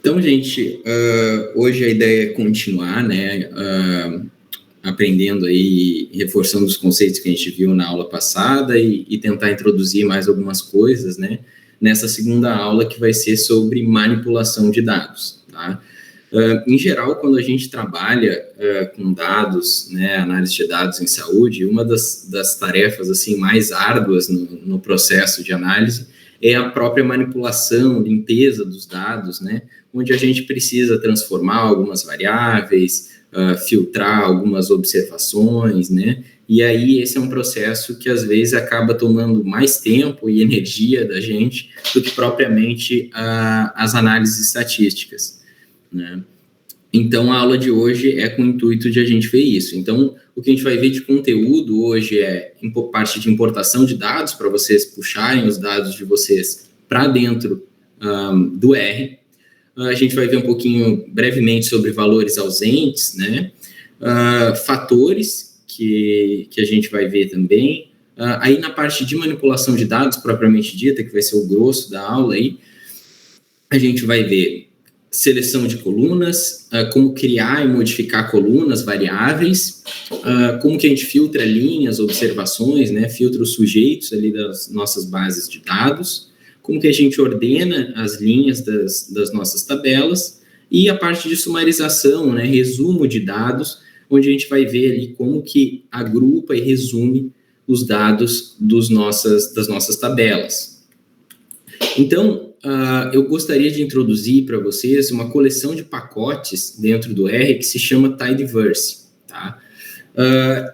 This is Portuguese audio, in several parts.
Então, gente, hoje a ideia é continuar, né, aprendendo aí, reforçando os conceitos que a gente viu na aula passada e tentar introduzir mais algumas coisas, né, nessa segunda aula que vai ser sobre manipulação de dados, tá? Em geral, quando a gente trabalha com dados, né, análise de dados em saúde, uma das tarefas assim mais árduas no processo de análise é a própria manipulação, limpeza dos dados, né, onde a gente precisa transformar algumas variáveis, filtrar algumas observações, né, e aí esse é um processo que às vezes acaba tomando mais tempo e energia da gente do que propriamente as análises estatísticas, né? Então, a aula de hoje é com o intuito de a gente ver isso. Então, o que a gente vai ver de conteúdo hoje é parte de importação de dados, para vocês puxarem os dados de vocês para dentro do R. A gente vai ver um pouquinho, brevemente, sobre valores ausentes, né? Fatores, que a gente vai ver também. Aí, na parte de manipulação de dados, propriamente dita, que vai ser o grosso da aula aí, a gente vai ver seleção de colunas, como criar e modificar colunas variáveis, como que a gente filtra linhas, observações, né, filtra os sujeitos ali das nossas bases de dados, como que a gente ordena as linhas das nossas tabelas, e a parte de sumarização, né, resumo de dados, onde a gente vai ver ali como que agrupa e resume os dados das nossas tabelas. Então, eu gostaria de introduzir para vocês uma coleção de pacotes dentro do R que se chama Tidyverse, tá?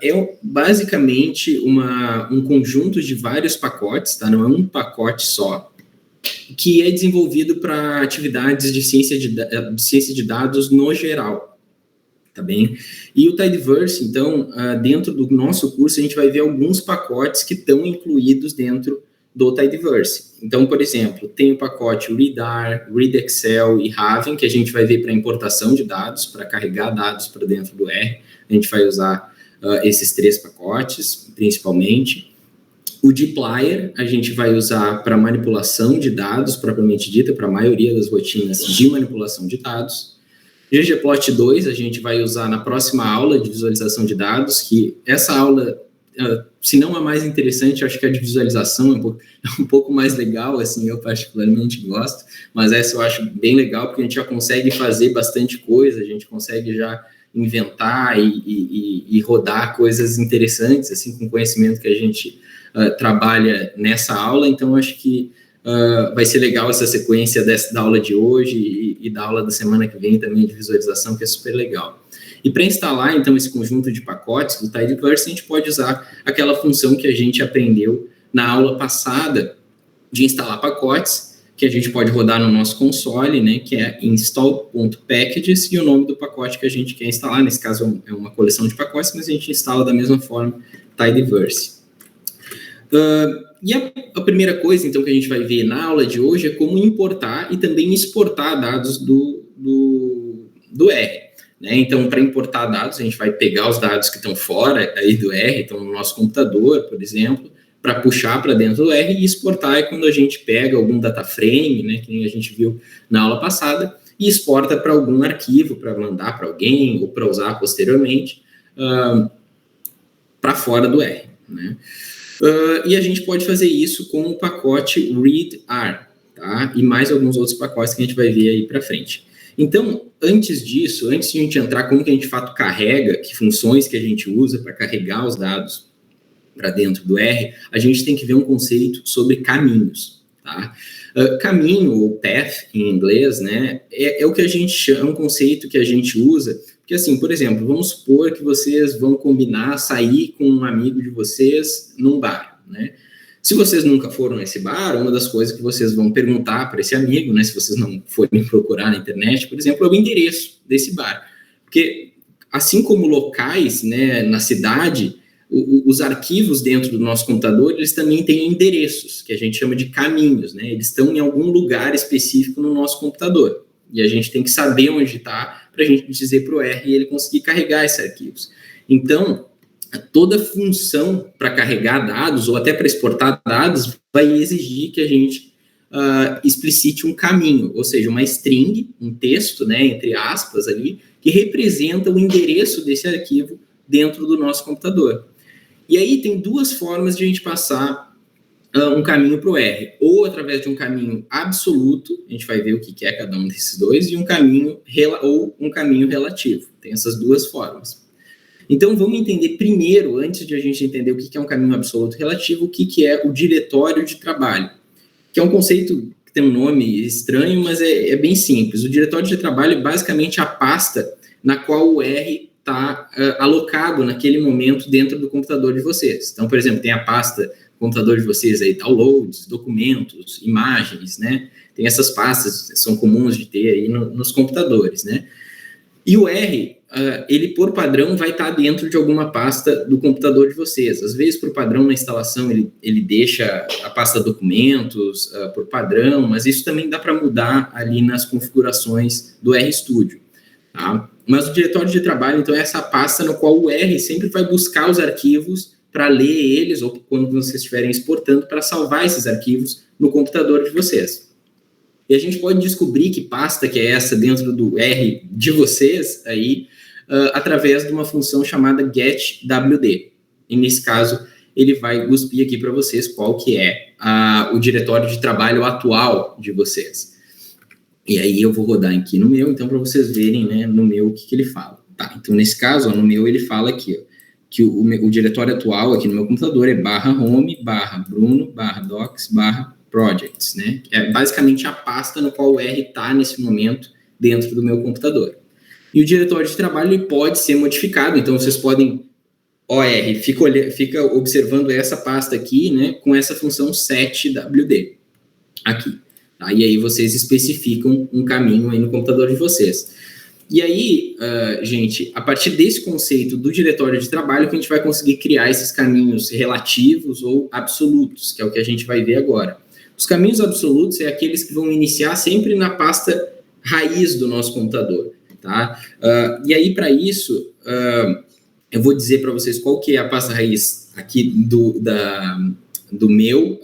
É basicamente um conjunto de vários pacotes, tá? Não é um pacote só, que é desenvolvido para atividades de ciência de dados no geral, tá bem? E o Tidyverse, então, dentro do nosso curso, a gente vai ver alguns pacotes que estão incluídos dentro do Tidyverse. Então, por exemplo, tem o pacote Readr, ReadExcel e Raven, que a gente vai ver para importação de dados, para carregar dados para dentro do R. A gente vai usar esses 3 pacotes, principalmente. O dplyr a gente vai usar para manipulação de dados, propriamente dita, para a maioria das rotinas de manipulação de dados. ggplot2 a gente vai usar na próxima aula de visualização de dados, que essa aula, se não a mais interessante, acho que a de visualização é um pouco mais legal, assim, eu particularmente gosto, mas essa eu acho bem legal, porque a gente já consegue fazer bastante coisa, a gente consegue já inventar e rodar coisas interessantes, assim, com o conhecimento que a gente trabalha nessa aula. Então acho que vai ser legal essa sequência da aula de hoje e da aula da semana que vem também de visualização, que é super legal. E para instalar, então, esse conjunto de pacotes do Tidyverse, a gente pode usar aquela função que a gente aprendeu na aula passada de instalar pacotes, que a gente pode rodar no nosso console, né, que é install.packages, e o nome do pacote que a gente quer instalar, nesse caso é uma coleção de pacotes, mas a gente instala da mesma forma Tidyverse. E a primeira coisa, então, que a gente vai ver na aula de hoje é como importar e também exportar dados do R. Né? Então, para importar dados, a gente vai pegar os dados que estão fora aí do R, então no nosso computador, por exemplo, para puxar para dentro do R, e exportar é quando a gente pega algum data frame, né, que a gente viu na aula passada, e exporta para algum arquivo, para mandar para alguém ou para usar posteriormente para fora do R. Né? E a gente pode fazer isso com o pacote readr, tá? E mais alguns outros pacotes que a gente vai ver aí para frente. Então, antes de a gente entrar como que a gente de fato carrega, que funções que a gente usa para carregar os dados para dentro do R, a gente tem que ver um conceito sobre caminhos, tá? Caminho, ou path em inglês, né, é o que a gente chama, é um conceito que a gente usa, porque assim, por exemplo, vamos supor que vocês vão combinar sair com um amigo de vocês num bar, né? Se vocês nunca foram nesse bar, uma das coisas que vocês vão perguntar para esse amigo, né, se vocês não forem procurar na internet, por exemplo, é o endereço desse bar. Porque, assim como locais, né, na cidade, os arquivos dentro do nosso computador, eles também têm endereços, que a gente chama de caminhos, né? Eles estão em algum lugar específico no nosso computador. E a gente tem que saber onde está para a gente dizer para o R e ele conseguir carregar esses arquivos. Então, toda função para carregar dados ou até para exportar dados vai exigir que a gente explicite um caminho, ou seja, uma string, um texto, né, entre aspas ali, que representa o endereço desse arquivo dentro do nosso computador. E aí tem duas formas de a gente passar um caminho para o R, ou através de um caminho absoluto, a gente vai ver o que é cada um desses dois, e um caminho relativo. Tem essas duas formas. Então, vamos entender primeiro, antes de a gente entender o que é um caminho absoluto relativo, o que é o diretório de trabalho, que é um conceito que tem um nome estranho, mas é bem simples. O diretório de trabalho é basicamente a pasta na qual o R está alocado naquele momento dentro do computador de vocês. Então, por exemplo, tem a pasta computador de vocês aí, downloads, documentos, imagens, né? Tem essas pastas, são comuns de ter aí nos computadores, né? E o R, ele por padrão vai estar dentro de alguma pasta do computador de vocês. Às vezes, por padrão na instalação, ele deixa a pasta documentos por padrão, mas isso também dá para mudar ali nas configurações do RStudio, tá? Mas o diretório de trabalho, então, é essa pasta no qual o R sempre vai buscar os arquivos para ler eles, ou quando vocês estiverem exportando, para salvar esses arquivos no computador de vocês. E a gente pode descobrir que pasta que é essa dentro do R de vocês, aí, através de uma função chamada getWD. E nesse caso, ele vai cuspir aqui para vocês qual que é o diretório de trabalho atual de vocês. E aí eu vou rodar aqui no meu, então, para vocês verem, né, no meu o que ele fala. Tá, então, nesse caso, no meu ele fala aqui, ó, que o diretório atual aqui no meu computador é /home, /bruno, /docs, /projects, né? É basicamente a pasta no qual o R está nesse momento dentro do meu computador. E o diretório de trabalho ele pode ser modificado, então vocês podem, OR, fica observando essa pasta aqui, né, com essa função setwd aqui. Tá? E aí vocês especificam um caminho aí no computador de vocês. E aí, gente, a partir desse conceito do diretório de trabalho que a gente vai conseguir criar esses caminhos relativos ou absolutos, que é o que a gente vai ver agora. Os caminhos absolutos é aqueles que vão iniciar sempre na pasta raiz do nosso computador, tá? E aí, para isso, eu vou dizer para vocês qual que é a pasta raiz aqui do meu,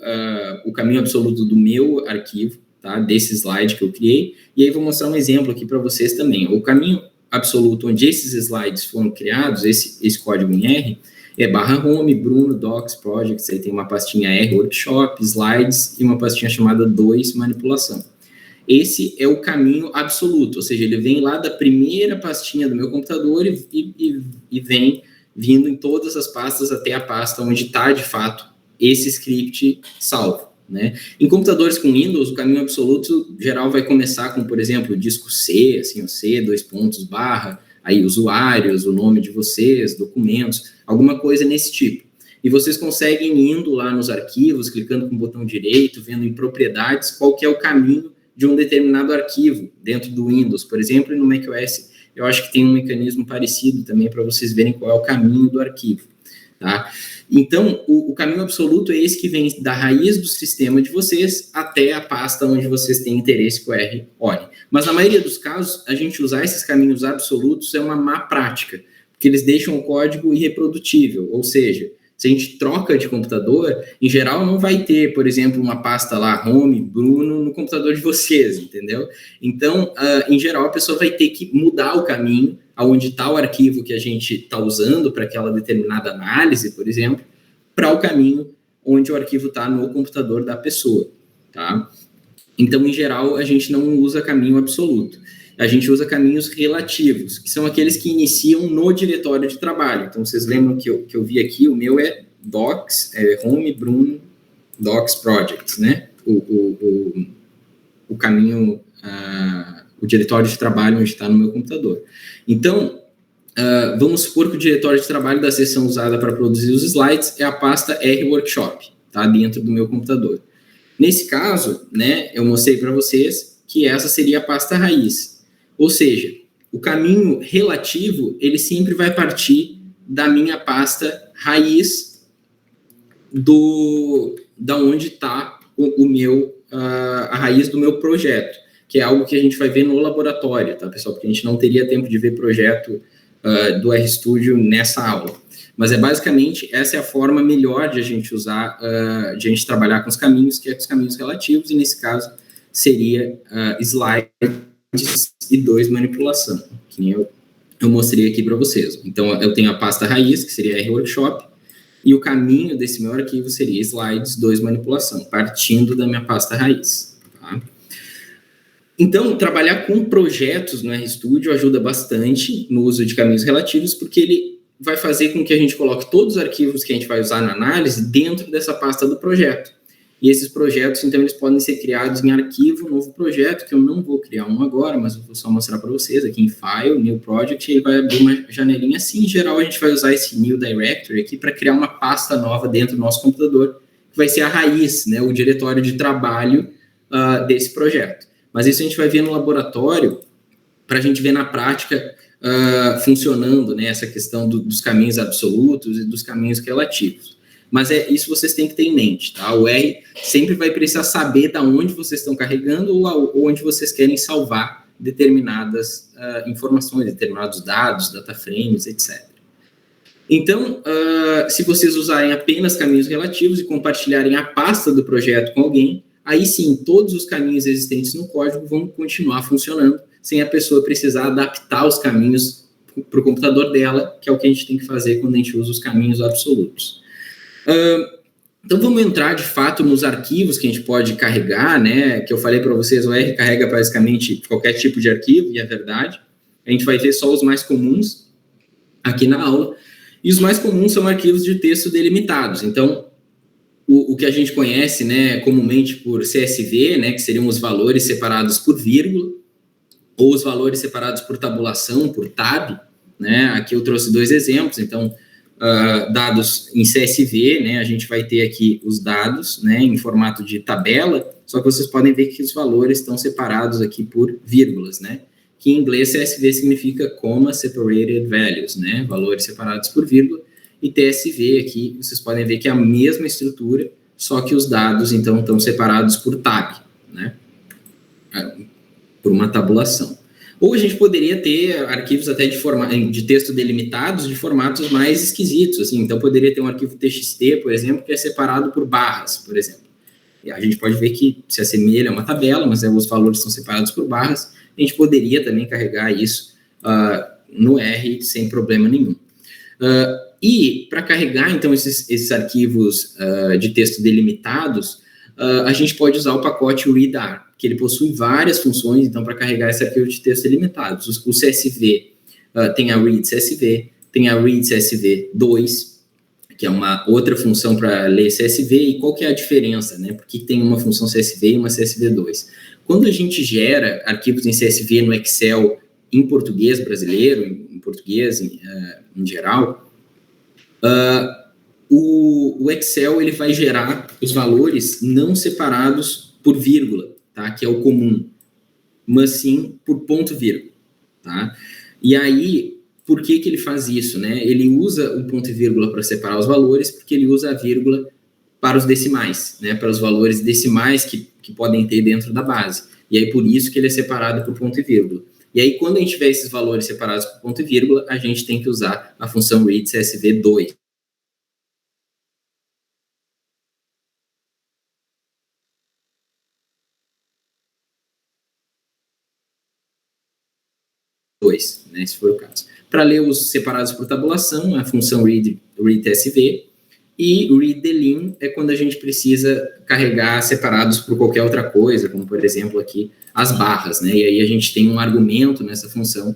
o caminho absoluto do meu arquivo, tá? Desse slide que eu criei, e aí vou mostrar um exemplo aqui para vocês também. O caminho absoluto onde esses slides foram criados, esse código em R, é /home, Bruno, Docs, Projects, aí tem uma pastinha R, Workshop, Slides, e uma pastinha chamada 2, Manipulação. Esse é o caminho absoluto, ou seja, ele vem lá da primeira pastinha do meu computador e vem vindo em todas as pastas até a pasta onde está, de fato, esse script salvo, né? Em computadores com Windows, o caminho absoluto geral vai começar com, por exemplo, disco C, assim, o C, /, aí usuários, o nome de vocês, documentos, alguma coisa nesse tipo. E vocês conseguem indo lá nos arquivos, clicando com o botão direito, vendo em propriedades, qual que é o caminho de um determinado arquivo dentro do Windows, por exemplo, e no macOS eu acho que tem um mecanismo parecido também para vocês verem qual é o caminho do arquivo, tá? Então, o caminho absoluto é esse que vem da raiz do sistema de vocês até a pasta onde vocês têm interesse com o R ORI. Mas na maioria dos casos, a gente usar esses caminhos absolutos é uma má prática, porque eles deixam o código irreprodutível, ou seja, se a gente troca de computador, em geral não vai ter, por exemplo, uma pasta lá, Home, Bruno, no computador de vocês, entendeu? Então, em geral, a pessoa vai ter que mudar o caminho aonde está o arquivo que a gente está usando para aquela determinada análise, por exemplo, para o caminho onde o arquivo está no computador da pessoa, tá? Então, em geral, a gente não usa caminho absoluto. A gente usa caminhos relativos, que são aqueles que iniciam no diretório de trabalho. Então, vocês lembram que eu vi aqui, o meu é Docs, Home, Bruno, Docs, Projects, né? O caminho, o diretório de trabalho onde está no meu computador. Então, vamos supor que o diretório de trabalho da seção usada para produzir os slides é a pasta R Workshop, tá? Dentro do meu computador. Nesse caso, né, eu mostrei para vocês que essa seria a pasta raiz. Ou seja, o caminho relativo, ele sempre vai partir da minha pasta raiz da onde está a raiz do meu projeto, que é algo que a gente vai ver no laboratório, tá, pessoal? Porque a gente não teria tempo de ver projeto do RStudio nessa aula. Mas basicamente, essa é a forma melhor de a gente usar, de a gente trabalhar com os caminhos, que é com os caminhos relativos, e nesse caso seria slides e 2 manipulação, que nem eu mostrei aqui para vocês. Então, eu tenho a pasta raiz, que seria R-Workshop, e o caminho desse meu arquivo seria slides 2 manipulação, partindo da minha pasta raiz. Tá? Então, trabalhar com projetos no RStudio ajuda bastante no uso de caminhos relativos, porque ele vai fazer com que a gente coloque todos os arquivos que a gente vai usar na análise dentro dessa pasta do projeto. E esses projetos, então, eles podem ser criados em arquivo, novo projeto, que eu não vou criar um agora, mas eu vou só mostrar para vocês aqui em File, New Project, e ele vai abrir uma janelinha assim. Em geral, a gente vai usar esse New Directory aqui para criar uma pasta nova dentro do nosso computador, que vai ser a raiz, né, o diretório de trabalho desse projeto. Mas isso a gente vai ver no laboratório, para a gente ver na prática funcionando, né, essa questão dos caminhos absolutos e dos caminhos relativos. Mas isso vocês têm que ter em mente, tá? O R sempre vai precisar saber de onde vocês estão carregando ou onde vocês querem salvar determinadas informações, determinados dados, data frames, etc. Então, se vocês usarem apenas caminhos relativos e compartilharem a pasta do projeto com alguém, aí sim, todos os caminhos existentes no código vão continuar funcionando, sem a pessoa precisar adaptar os caminhos para o computador dela, que é o que a gente tem que fazer quando a gente usa os caminhos absolutos. Então, vamos entrar, de fato, nos arquivos que a gente pode carregar, né? Que eu falei para vocês, o R carrega basicamente qualquer tipo de arquivo, e é verdade. A gente vai ver só os mais comuns aqui na aula. E os mais comuns são arquivos de texto delimitados. Então, o que a gente conhece, né, comumente por CSV, né, que seriam os valores separados por vírgula, ou os valores separados por tabulação, por tab, né? Aqui eu trouxe 2 exemplos. Então, dados em CSV, né, a gente vai ter aqui os dados, né, em formato de tabela, só que vocês podem ver que os valores estão separados aqui por vírgulas, né, que em inglês CSV significa Comma Separated Values, né, valores separados por vírgula, e TSV aqui, vocês podem ver que é a mesma estrutura, só que os dados, então, estão separados por tab, né, por uma tabulação. Ou a gente poderia ter arquivos até de texto delimitados de formatos mais esquisitos, assim. Então, poderia ter um arquivo TXT, por exemplo, que é separado por barras, por exemplo. E a gente pode ver que se assemelha a uma tabela, mas os valores são separados por barras. A gente poderia também carregar isso no R sem problema nenhum. E, para carregar, então, esses arquivos de texto delimitados, a gente pode usar o pacote readr, que ele possui várias funções, então, para carregar esse arquivo de texto delimitados. O CSV tem a read CSV, tem a read CSV 2, que é uma outra função para ler CSV, e qual que é a diferença, né? Porque tem uma função CSV e uma CSV 2. Quando a gente gera arquivos em CSV no Excel em português brasileiro, em português em geral, o Excel ele vai gerar os valores não separados por vírgula, tá? Que é o comum, mas sim por ponto vírgula, tá? E aí, por que ele faz isso, né? Ele usa o ponto e vírgula para separar os valores, porque ele usa a vírgula para os decimais, né? Para os valores decimais que podem ter dentro da base. E aí, por isso que ele é separado por ponto e vírgula. E aí, quando a gente tiver esses valores separados por ponto e vírgula, a gente tem que usar a função read CSV 2. Né, se for o caso. Para ler os separados por tabulação, a função read TSV, e read delete é quando a gente precisa carregar separados por qualquer outra coisa, como, por exemplo, aqui as barras, né? E aí a gente tem um argumento nessa função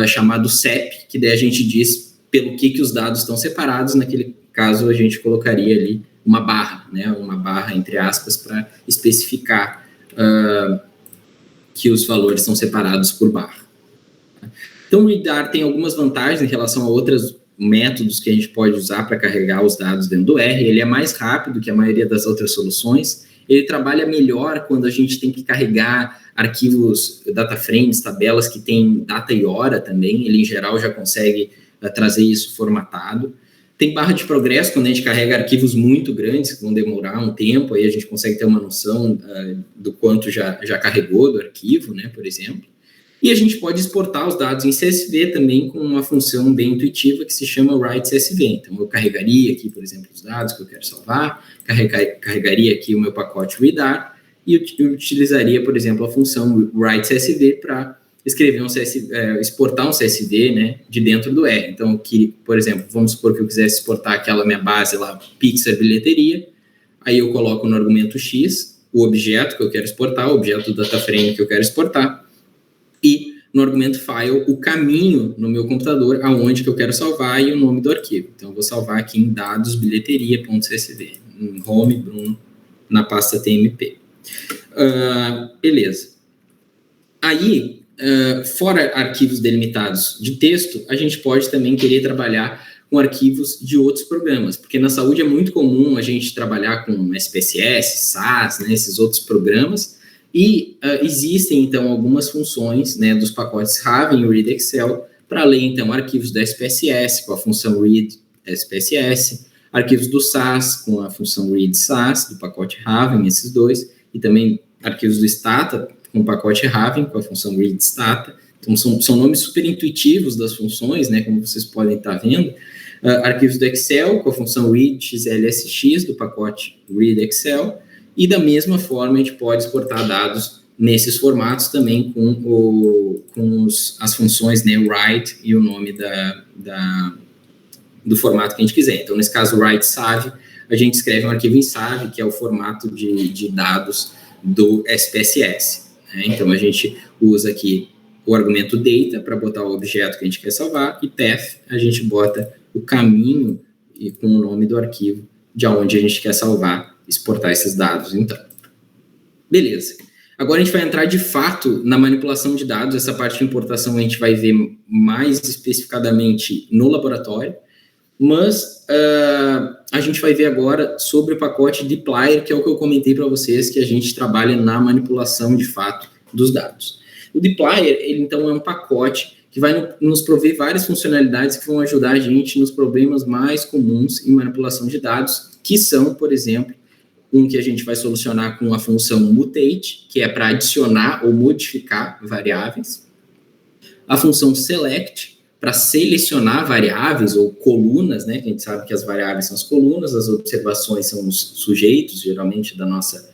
chamado sep, que daí a gente diz pelo que os dados estão separados. Naquele caso, a gente colocaria ali uma barra, né? Uma barra, entre aspas, para especificar que os valores são separados por barra. Então, o readr tem algumas vantagens em relação a outros métodos que a gente pode usar para carregar os dados dentro do R. Ele é mais rápido que a maioria das outras soluções. Ele trabalha melhor quando a gente tem que carregar arquivos, data frames, tabelas que tem data e hora também. Ele, em geral, já consegue trazer isso formatado. Tem barra de progresso quando a gente carrega arquivos muito grandes, que vão demorar um tempo, aí a gente consegue ter uma noção do quanto já carregou do arquivo, né, por exemplo. E a gente pode exportar os dados em CSV também com uma função bem intuitiva que se chama write CSV. Então, eu carregaria aqui, por exemplo, os dados que eu quero salvar, carregaria aqui o meu pacote readar e utilizaria, por exemplo, a função write CSV para escrever exportar um CSV, né, de dentro do R. Então, que, por exemplo, vamos supor que eu quisesse exportar aquela minha base lá, Pixar bilheteria, aí eu coloco no argumento X o objeto que eu quero exportar, o objeto do DataFrame que eu quero exportar, e no argumento file o caminho no meu computador aonde que eu quero salvar e o nome do arquivo. Então, eu vou salvar aqui em dados bilheteria.csv, em home, Bruno, na pasta TMP. Beleza. Aí, fora arquivos delimitados de texto, a gente pode também querer trabalhar com arquivos de outros programas, porque na saúde é muito comum a gente trabalhar com SPSS, SAS, né, esses outros programas, e existem, então, algumas funções, né, dos pacotes Raven e Read Excel para ler, então, arquivos do SPSS com a função Read SPSS, arquivos do SAS com a função Read SAS, do pacote Raven, esses dois, e também arquivos do Stata com o pacote Raven, com a função Read Stata. Então, são nomes super intuitivos das funções, né, como vocês podem estar vendo. Arquivos do Excel com a função Read XLSX, do pacote Read Excel. E da mesma forma, a gente pode exportar dados nesses formatos também com as funções, né, write e o nome do formato que a gente quiser. Então, nesse caso, write SAV, a gente escreve um arquivo em SAV, que é o formato de dados do SPSS. Né? Então, a gente usa aqui o argumento data para botar o objeto que a gente quer salvar, e path, a gente bota o caminho e com o nome do arquivo de onde a gente quer salvar, exportar esses dados, então. Beleza. Agora a gente vai entrar de fato na manipulação de dados. Essa parte de importação a gente vai ver mais especificadamente no laboratório, mas a gente vai ver agora sobre o pacote dplyr, que é o que eu comentei para vocês, que a gente trabalha na manipulação de fato dos dados. O dplyr, ele então é um pacote que vai nos prover várias funcionalidades que vão ajudar a gente nos problemas mais comuns em manipulação de dados, que são, por exemplo, um que a gente vai solucionar com a função mutate, que é para adicionar ou modificar variáveis. A função select, para selecionar variáveis ou colunas, né? Que a gente sabe que as variáveis são as colunas, as observações são os sujeitos, geralmente, da nossa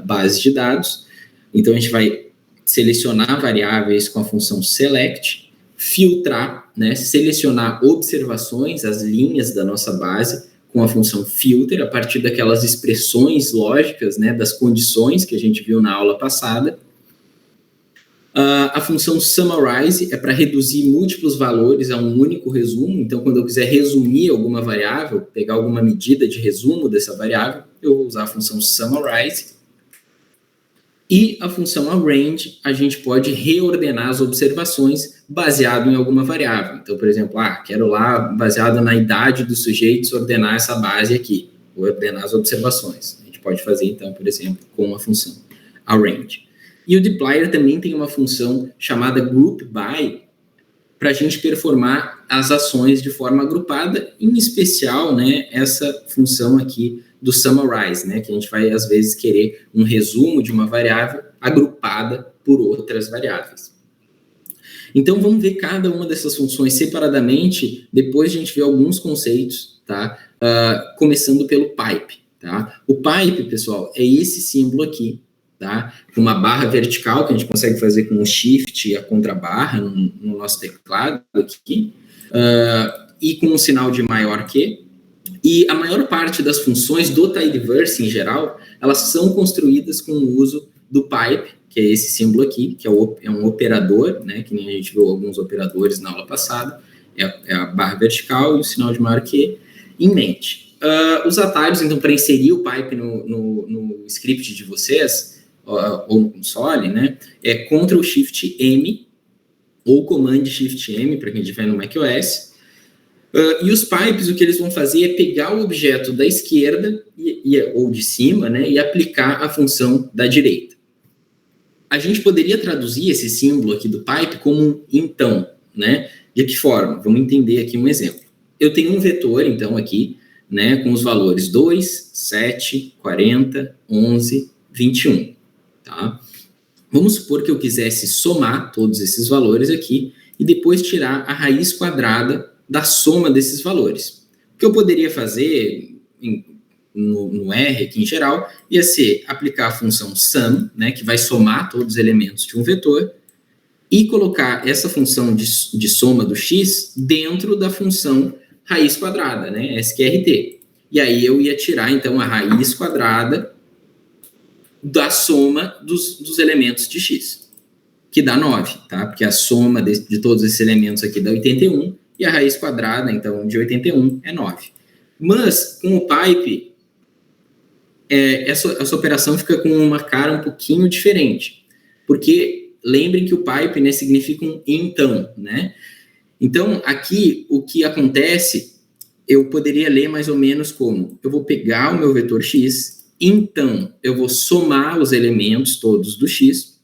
base de dados. Então, a gente vai selecionar variáveis com a função select, filtrar, né? Selecionar observações, as linhas da nossa base, com a função filter, a partir daquelas expressões lógicas, né, das condições que a gente viu na aula passada. A função summarize é para reduzir múltiplos valores a um único resumo. Então, quando eu quiser resumir alguma variável, pegar alguma medida de resumo dessa variável, eu vou usar a função summarize. E a função arrange, a gente pode reordenar as observações baseado em alguma variável. Então, por exemplo, quero lá, baseado na idade dos sujeitos, ordenar essa base aqui, vou ordenar as observações. A gente pode fazer, então, por exemplo, com a função arrange. E o dplyr também tem uma função chamada group by, para a gente performar as ações de forma agrupada, em especial, né, essa função aqui do summarize, né, que a gente vai, às vezes, querer um resumo de uma variável agrupada por outras variáveis. Então, vamos ver cada uma dessas funções separadamente, depois a gente vê alguns conceitos, tá? Começando pelo pipe, tá? O pipe, pessoal, é esse símbolo aqui, tá? Uma barra vertical, que a gente consegue fazer com o shift e a contrabarra no nosso teclado aqui, e com um sinal de maior que. E a maior parte das funções do Tidyverse, em geral, elas são construídas com o uso do pipe, que é esse símbolo aqui, que é um operador, né, que nem a gente viu alguns operadores na aula passada, é a barra vertical e o sinal de maior que, em mente. Os atalhos, então, para inserir o pipe no script de vocês, ou no console, né, é Ctrl+Shift+M, ou Command+Shift+M, para quem estiver no macOS. E os pipes, o que eles vão fazer é pegar o objeto da esquerda ou de cima, né, e aplicar a função da direita. A gente poderia traduzir esse símbolo aqui do pipe como um então, né? De que forma? Vamos entender aqui um exemplo. Eu tenho um vetor, então, aqui, né, com os valores 2, 7, 40, 11, 21, tá? Vamos supor que eu quisesse somar todos esses valores aqui e depois tirar a raiz quadrada da soma desses valores. O que eu poderia fazer no R aqui em geral ia ser aplicar a função sum, né, que vai somar todos os elementos de um vetor, e colocar essa função de soma do x dentro da função raiz quadrada, né, sqrt. E aí eu ia tirar, então, a raiz quadrada da soma dos elementos de x, que dá 9, tá? Porque a soma de todos esses elementos aqui dá 81, e a raiz quadrada, então, de 81 é 9. Mas, com o pipe, essa operação fica com uma cara um pouquinho diferente, porque lembrem que o pipe, né, significa um então, né? Então, aqui, o que acontece, eu poderia ler mais ou menos como, eu vou pegar o meu vetor x, então eu vou somar os elementos todos do x,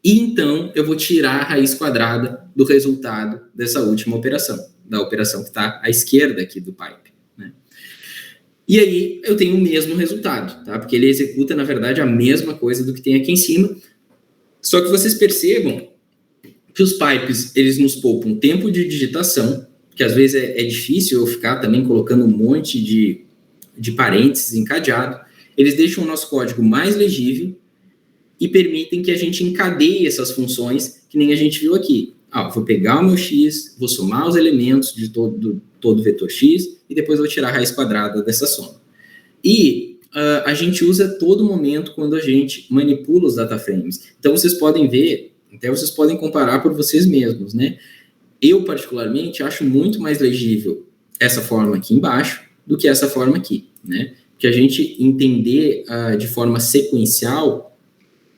e então eu vou tirar a raiz quadrada do resultado dessa última operação, da operação que está à esquerda aqui do pipe, né? E aí eu tenho o mesmo resultado, tá? Porque ele executa, na verdade, a mesma coisa do que tem aqui em cima, só que vocês percebam que os pipes, eles nos poupam tempo de digitação, que às vezes é difícil eu ficar também colocando um monte de parênteses encadeado. Eles deixam o nosso código mais legível e permitem que a gente encadeie essas funções, que nem a gente viu aqui. Vou pegar o meu x, vou somar os elementos de todo vetor x, e depois vou tirar a raiz quadrada dessa soma. E a gente usa todo momento quando a gente manipula os data frames. Então, vocês podem ver, até vocês podem comparar por vocês mesmos, né? Eu, particularmente, acho muito mais legível essa forma aqui embaixo do que essa forma aqui, né? Que a gente entender de forma sequencial,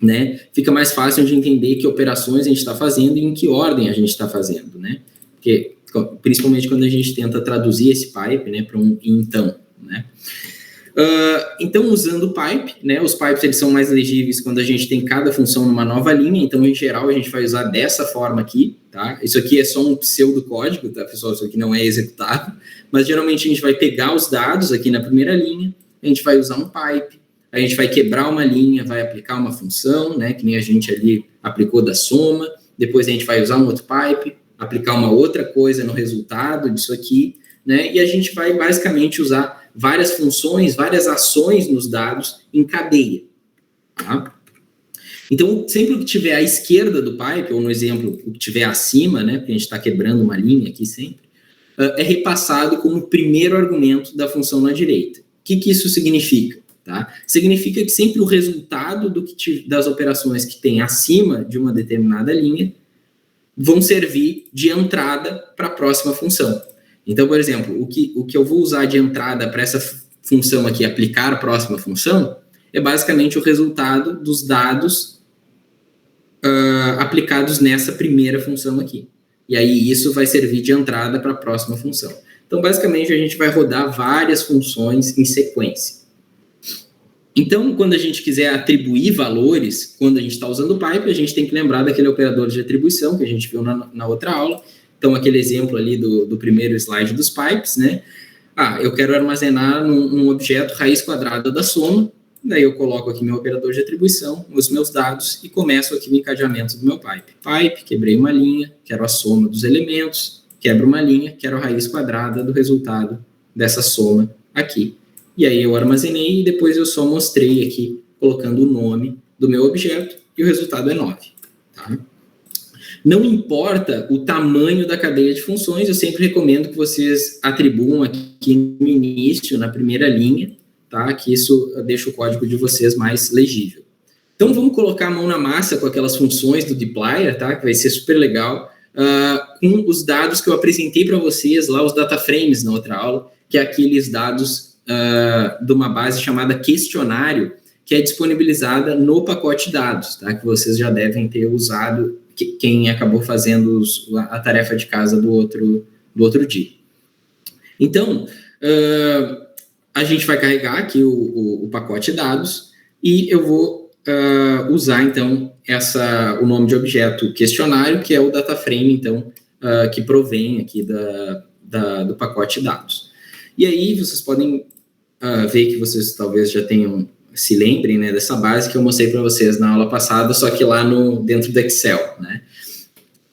né, fica mais fácil de entender que operações a gente está fazendo e em que ordem a gente está fazendo, né? Porque, principalmente quando a gente tenta traduzir esse pipe, né, para um então, né? Então, usando o pipe, né, os pipes eles são mais legíveis quando a gente tem cada função numa nova linha, então, em geral, a gente vai usar dessa forma aqui, tá? Isso aqui é só um pseudocódigo, tá, pessoal? Isso aqui não é executável, mas geralmente a gente vai pegar os dados aqui na primeira linha, a gente vai usar um pipe, a gente vai quebrar uma linha, vai aplicar uma função, né, que nem a gente ali aplicou da soma, depois a gente vai usar um outro pipe, aplicar uma outra coisa no resultado disso aqui, né, e a gente vai basicamente usar várias funções, várias ações nos dados em cadeia, tá? Então, sempre o que tiver à esquerda do pipe, ou no exemplo, o que tiver acima, né, porque a gente está quebrando uma linha aqui sempre, é repassado como o primeiro argumento da função na direita. O que isso significa? Tá? Significa que sempre o resultado das operações que tem acima de uma determinada linha vão servir de entrada para a próxima função. Então, por exemplo, o que eu vou usar de entrada para essa função aqui, aplicar a próxima função, é basicamente o resultado dos dados aplicados nessa primeira função aqui. E aí isso vai servir de entrada para a próxima função. Então, basicamente, a gente vai rodar várias funções em sequência. Então, quando a gente quiser atribuir valores, quando a gente está usando o pipe, a gente tem que lembrar daquele operador de atribuição que a gente viu na outra aula. Então, aquele exemplo ali do primeiro slide dos pipes, né? Eu quero armazenar num objeto raiz quadrada da soma, daí eu coloco aqui meu operador de atribuição, os meus dados, e começo aqui o encadeamento do meu pipe. Pipe, quebrei uma linha, quero a soma dos elementos, quebro uma linha, quero a raiz quadrada do resultado dessa soma aqui. E aí eu armazenei e depois eu só mostrei aqui, colocando o nome do meu objeto, e o resultado é 9. Tá? Não importa o tamanho da cadeia de funções, eu sempre recomendo que vocês atribuam aqui no início, na primeira linha, tá? Que isso deixa o código de vocês mais legível. Então, vamos colocar a mão na massa com aquelas funções do dplyr, tá? Que vai ser super legal, com os dados que eu apresentei para vocês lá, os data frames na outra aula, que é aqueles dados de uma base chamada questionário, que é disponibilizada no pacote dados, tá? Que vocês já devem ter usado, quem acabou fazendo a tarefa de casa do outro dia. Então, a gente vai carregar aqui o pacote dados e eu vou usar, então, o nome de objeto questionário, que é o data frame, então, que provém aqui do pacote dados. E aí, vocês podem ver que vocês talvez já tenham se lembrem, né, dessa base que eu mostrei para vocês na aula passada, só que lá dentro do Excel, né?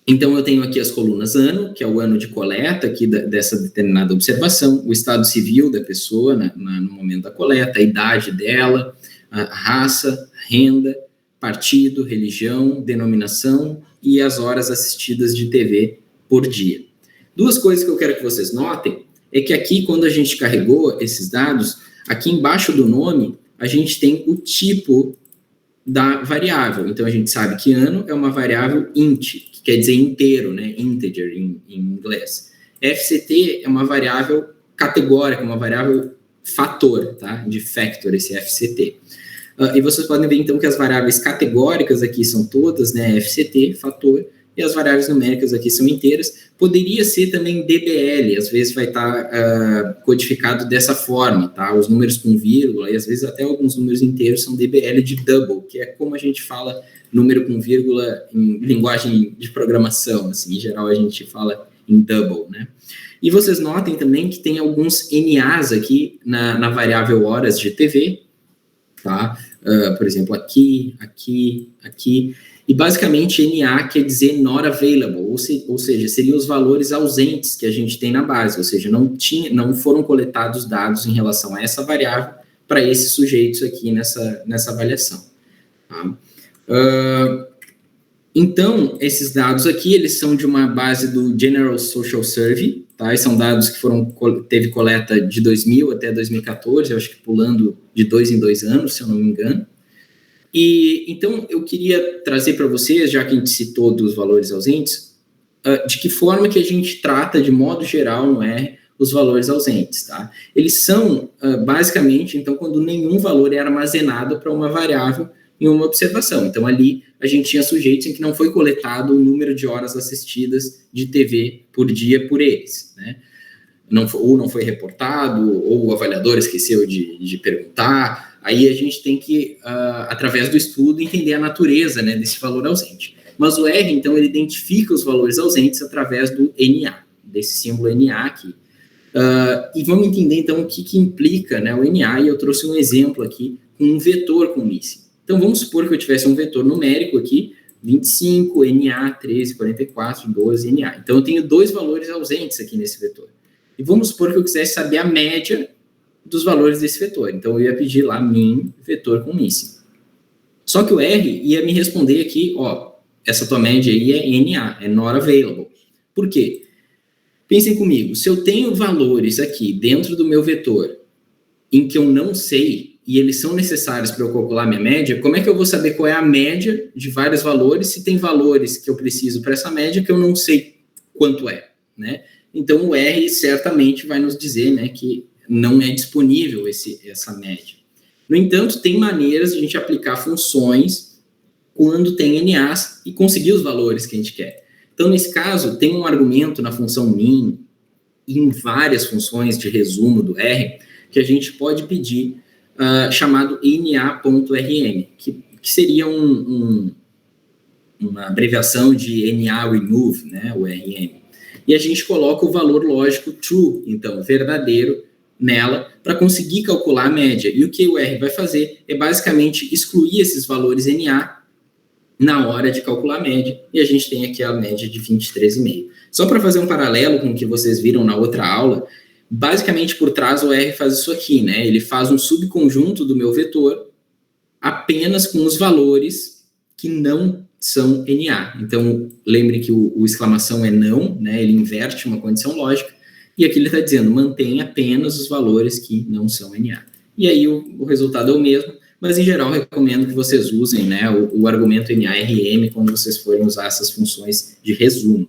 Então, eu tenho aqui as colunas ano, que é o ano de coleta aqui dessa determinada observação, o estado civil da pessoa no momento da coleta, a idade dela, a raça, renda, partido, religião, denominação e as horas assistidas de TV por dia. Duas coisas que eu quero que vocês notem é que aqui, quando a gente carregou esses dados, aqui embaixo do nome, a gente tem o tipo da variável. Então, a gente sabe que ano é uma variável int, que quer dizer inteiro, né? Integer em inglês. FCT é uma variável categórica, uma variável fator, tá? De factor, esse FCT. E vocês podem ver, então, que as variáveis categóricas aqui são todas, né? FCT, fator, e as variáveis numéricas aqui são inteiras. Poderia ser também DBL, às vezes vai estar codificado dessa forma, tá? Os números com vírgula, e às vezes até alguns números inteiros são DBL de double, que é como a gente fala número com vírgula em linguagem de programação, assim, em geral a gente fala em double, né? E vocês notem também que tem alguns NAs aqui na variável horas de TV, tá? Por exemplo, aqui, e basicamente NA quer dizer not available, ou seja, seriam os valores ausentes que a gente tem na base, ou seja, não foram coletados dados em relação a essa variável para esses sujeitos aqui nessa avaliação. Tá? Então, esses dados aqui, eles são de uma base do General Social Survey, tá? E são dados que teve coleta de 2000 até 2014, eu acho que pulando de 2 em 2 anos, se eu não me engano. E, então, eu queria trazer para vocês, já que a gente citou dos valores ausentes, de que forma que a gente trata, de modo geral, no R, os valores ausentes, tá? Eles são, basicamente, então, quando nenhum valor é armazenado para uma variável em uma observação. Então, ali, a gente tinha sujeitos em que não foi coletado o número de horas assistidas de TV por dia por eles, né? Ou não foi reportado, ou o avaliador esqueceu de perguntar. Aí a gente tem que, através do estudo, entender a natureza, né, desse valor ausente. Mas o R, então, ele identifica os valores ausentes através do NA, desse símbolo NA aqui. E vamos entender, então, o que implica, né, o NA, e eu trouxe um exemplo aqui com um vetor com missing. Então, vamos supor que eu tivesse um vetor numérico aqui, 25, NA, 13, 44, 12, NA. Então, eu tenho dois valores ausentes aqui nesse vetor. E vamos supor que eu quisesse saber a média dos valores desse vetor. Então, eu ia pedir lá min vetor com missing. Só que o R ia me responder aqui, ó, essa tua média aí é NA, é not available. Por quê? Pensem comigo, se eu tenho valores aqui dentro do meu vetor em que eu não sei e eles são necessários para eu calcular minha média, como é que eu vou saber qual é a média de vários valores se tem valores que eu preciso para essa média que eu não sei quanto é, né? Então, o R certamente vai nos dizer, né, que não é disponível essa média. No entanto, tem maneiras de a gente aplicar funções quando tem NAs e conseguir os valores que a gente quer. Então, nesse caso, tem um argumento na função min e em várias funções de resumo do R que a gente pode pedir chamado na.rm, que seria uma abreviação de NA remove, né, o RM. E a gente coloca o valor lógico true, então, verdadeiro, nela, para conseguir calcular a média. E o que o R vai fazer é basicamente excluir esses valores NA na hora de calcular a média. E a gente tem aqui a média de 23,5. Só para fazer um paralelo com o que vocês viram na outra aula, basicamente por trás o R faz isso aqui, né? Ele faz um subconjunto do meu vetor apenas com os valores que não são NA. Então, lembre que o exclamação é não, né? Ele inverte uma condição lógica, e aqui ele está dizendo, mantém apenas os valores que não são NA. E aí o resultado é o mesmo, mas em geral recomendo que vocês usem, né, o argumento NA-RM quando vocês forem usar essas funções de resumo.